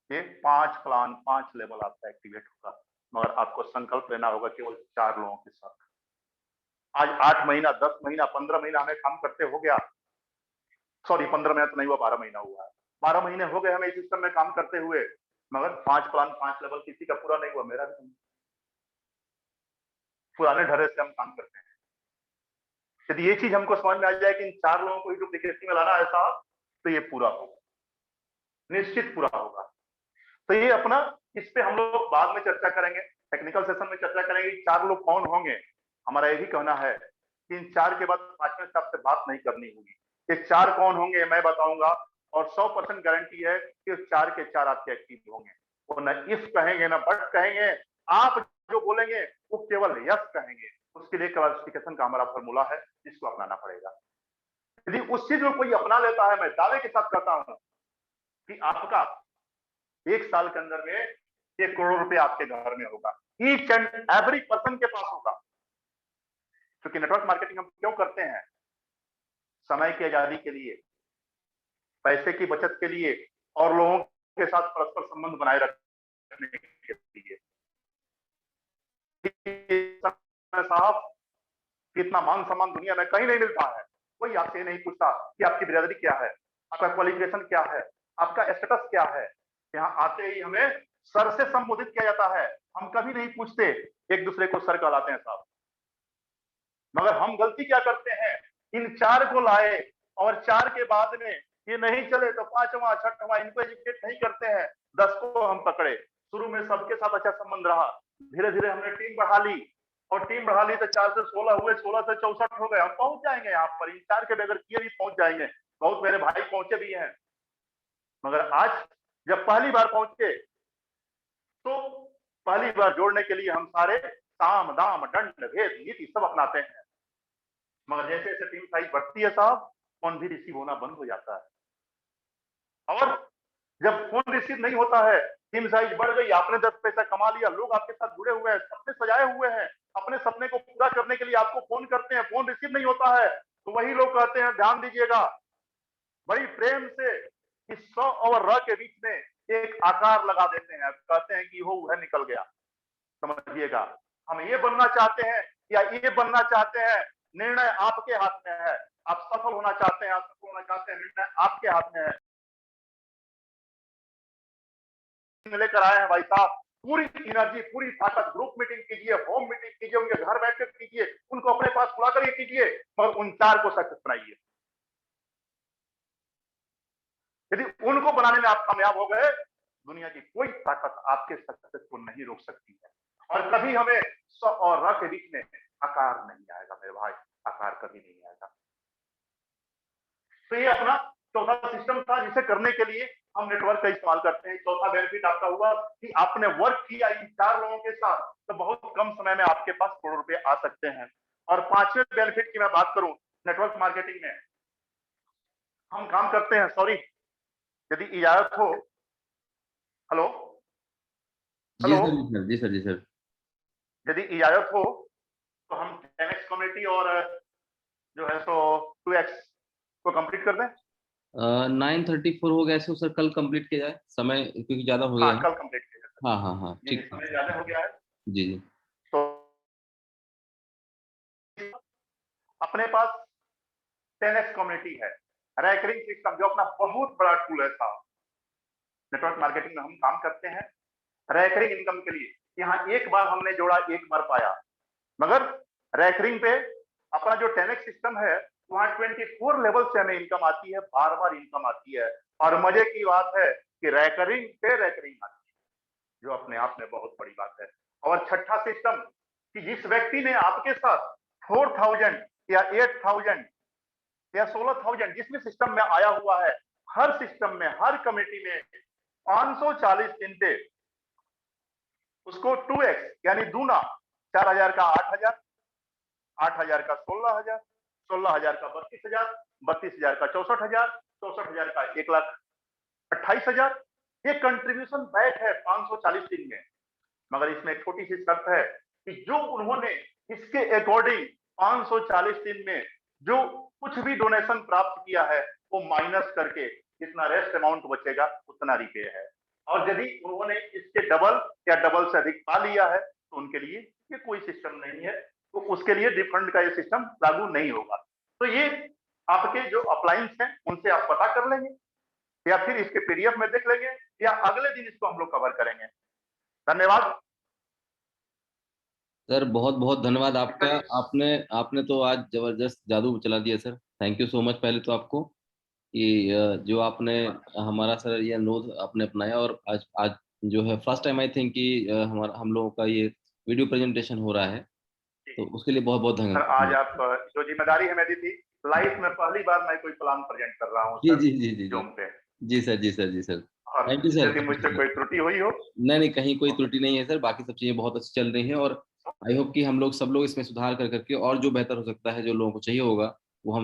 A: ये 5 प्लान, 5 लेवल आपका एक्टिवेट होगा। मगर आपको संकल्प लेना होगा केवल 4 लोगों के साथ। आज 8 महीना, 10 महीना, 15 महीना हमें काम करते हो गया। सॉरी, 15 महीना तो नहीं हुआ, 12 महीना हुआ है। 12 महीने हो गए हमें इस सिस्टम में काम करते हुए, मगर 5 प्लान, 5 लेवल किसी का पूरा नहीं हुआ, मेरा भी नहीं। पुराने ढर्रे से हम काम करते हैं। यदि ये चीज हमको समझ में आ जाए कि इन 4 लोगों को ही डुप्लीकेसी में लाना है साहब, तो ये पूरा होगा, निश्चित पूरा होगा। तो ये अपना, इस पे हम लोग बाद में चर्चा करेंगे, टेक्निकल सेशन में चर्चा करेंगे 4 लोग कौन होंगे। हमारा यही कहना है कि इन 4 के बाद 5वें से आपसे बात नहीं करनी होगी। ये 4 कौन होंगे मैं बताऊंगा और 100% गारंटी है कि 4 के 4 आपके एक्टिव होंगे। वो न इफ कहेंगे न बट कहेंगे, आप जो बोलेंगे वो केवल यस कहेंगे। उसके लिए क्लासिफिकेशन का हमारा फॉर्मूला है, जिसको अपनाना पड़ेगा। यदि उस चीज को कोई अपना लेता है, मैं दावे के साथ कहता हूं कि आपका 1 साल के अंदर में 1 करोड़ रुपए आपके घर में होगा। ईच एंड एवरी पर्सन के पास होगा। क्योंकि नेटवर्क मार्केटिंग हम क्यों करते हैं? समय की आजादी के लिए, पैसे की बचत के लिए और लोगों के साथ परस्पर संबंध बनाए रखने के लिए। साहब, कितना मान सम्मान दुनिया में कहीं नहीं मिलता है। कोई आपसे ये नहीं पूछता कि आपकी बिरादरी क्या है, आपका क्वालिफिकेशन क्या है, आपका स्टेटस क्या है। यहाँ आते ही हमें सर से संबोधित किया जाता है। हम कभी नहीं पूछते, एक दूसरे को सर कहलाते हैं साहब। मगर हम गलती क्या करते हैं, इन 4 को लाए और 4 के बाद में ये नहीं चले तो 5वां 6वां इनको एजुकेट नहीं करते हैं। 10 को हम पकड़े। शुरू में सबके साथ अच्छा संबंध रहा, धीरे धीरे हमने टीम बढ़ा ली और टीम बढ़ा ली तो 4 से 16 हुए, 16 से 64 हो गए। हम पहुंच जाएंगे यहाँ पर, इन 4 के बगैर किए भी पहुंच जाएंगे। बहुत मेरे भाई पहुंचे भी हैं। मगर आज जब पहली बार पहुंचे तो पहली बार जोड़ने के लिए हम सारे साम दाम दंड भेद नीति सब अपनाते हैं। मगर जैसे जैसे टीम साइज बढ़ती है साहब, फोन भी रिसीव होना बंद हो जाता है। और जब फोन रिसीव नहीं होता है, टीम साइज बढ़ गई, आपने 10 पैसा कमा लिया, लोग आपके साथ जुड़े हुए हैं, सपने सजाए हुए हैं, अपने सपने को पूरा करने के लिए आपको फोन करते हैं, फोन रिसीव नहीं होता है, तो वही लोग कहते हैं ध्यान दीजिएगा, बड़ी प्रेम से इस 100 और र के बीच में एक आकार लगा देते हैं, कहते हैं कि हो वह निकल गया। समझिएगा, हम ये बनना चाहते हैं या ये बनना चाहते हैं, निर्णय आपके हाथ में है। आप सफल होना चाहते हैं, असफल होना चाहते हैं, निर्णय आपके हाथ में है। लेकर आए हैं भाई साहब, पूरी एनर्जी, पूरी ताकत, ग्रुप मीटिंग कीजिए, होम मीटिंग कीजिए, उनके घर बैठकर कीजिए, उनको अपने पास बुला कर कीजिए, और उन 4 को सक्सेस बनाइए। यदि उनको बनाने में आप कामयाब हो गए, दुनिया की कोई ताकत आपके सक्सेस को नहीं रोक सकती है। और कभी हमें 100 और र के बीच में आकार नहीं आएगा मेरे भाई, आकार कभी नहीं आएगा। तो ये अपना चौथा सिस्टम था, जिसे करने के लिए हम नेटवर्क का इस्तेमाल करते हैं। चौथा बेनिफिट आपका हुआ कि आपने वर्क किया इन 4 लोगों के साथ, तो बहुत कम समय में आपके पास करोड़ रुपए आ सकते हैं। और 5वें बेनिफिट की मैं बात करूं, नेटवर्क मार्केटिंग में हम काम करते हैं, सॉरी, यदि इजाजत हो, हेलो
B: जी
A: हेलो,
B: सर, जी सर, जी सर।
A: यदि इजाजत हो तो हम 10x कम्युनिटी और जो है सो 2x को कंप्लीट कर दें।
B: 9:34 हो गया सो सर, कल कंप्लीट किया जाए, समय क्योंकि ज्यादा हो गया
A: हाँ,
B: है।
A: कल कंप्लीट किया जाए।
B: हाँ हाँ हाँ,
A: जी,
B: ठीक
A: समय
B: ठीक।
A: ज्यादा हो गया है,
B: जी जी।
A: तो अपने पास 10x कम्युनिटी है, रैकरिंग सिस्टम, जो अपना बहुत बड़ा टूल है साहब। नेटवर्क मार्केटिंग में हम काम करते हैं रैकरिंग इनकम के लिए। यहाँ एक बार हमने जोड़ा, एक बार पाया, मगर रैकरिंग पे अपना जो 10x सिस्टम है, वहां 24 लेवल से हमें इनकम आती है, बार बार इनकम आती है। और मजे की बात है कि रैकरिंग पे रैकरिंग आती है, जो अपने आप में बहुत बड़ी बात है। और छठा सिस्टम कि जिस व्यक्ति ने आपके साथ 4000 या 8000 या 16000 जिस भी सिस्टम में आया हुआ है, हर सिस्टम में, हर कमेटी में 540 दिन पे उसको 2x यानी दूना, 4000 का 8000, 8000 का 16000, 16000 का 32000, 32000 का 64000, 64000 का 1,28,000। ये कंट्रीब्यूशन बैक है 540 दिन में। मगर इसमें एक छोटी सी शर्त है कि जो उन्होंने इसके अकॉर्डिंग 540 दिन में जो कुछ भी डोनेशन प्राप्त किया है, वो माइनस करके जितना रेस्ट अमाउंट बचेगा उतना रिपे है। और यदि उन्होंने इसके डबल या डबल से अधिक पा लिया है, तो उनके लिए ये कोई सिस्टम नहीं है, तो उसके लिए रिफंड का ये सिस्टम लागू नहीं होगा। तो ये आपके जो अप्लायंस हैं उनसे आप पता कर लेंगे, या फिर इसके पीडीएफ में देख लेंगे, या अगले दिन इसको हम लोग कवर करेंगे। धन्यवाद
B: सर, बहुत बहुत धन्यवाद आपका।
A: जी।
B: आपने आपने तो आज जबरदस्त जादू चला दिया sir. Thank you so much पहले तो आपको कि जो आपने हमारा सर ये अनुरोध आपने अपनाया, और आज आज जो है फर्स्ट टाइम आई थिंक कि हमारा हम लोगों का ये वीडियो प्रेजेंटेशन हो रहा है, तो उसके लिए बहुत बहुत
A: सर, आज
B: धन्यवाद।
A: आप जो जिम्मेदारी हमें दी थी, लाइफ में पहली बार मैं कोई प्लान प्रेजेंट कर रहा हूँ
B: जी
A: सर,
B: जी जी जी जी।
A: जूम पे।
B: जी सर, जी सर, जी सर।
A: और
B: थैंक यू सर,
A: यदि
B: थैंक
A: मुझसे
B: यू
A: कोई
B: सर।
A: त्रुटि हुई हो,
B: नहीं नहीं, कहीं कोई त्रुटि नहीं है सर, बाकी सब चीज़ें बहुत अच्छी चल रही हैं, और आई होप कि हम लोग सब लोग इसमें सुधार कर करके और जो बेहतर हो सकता है, जो लोगों को चाहिए होगा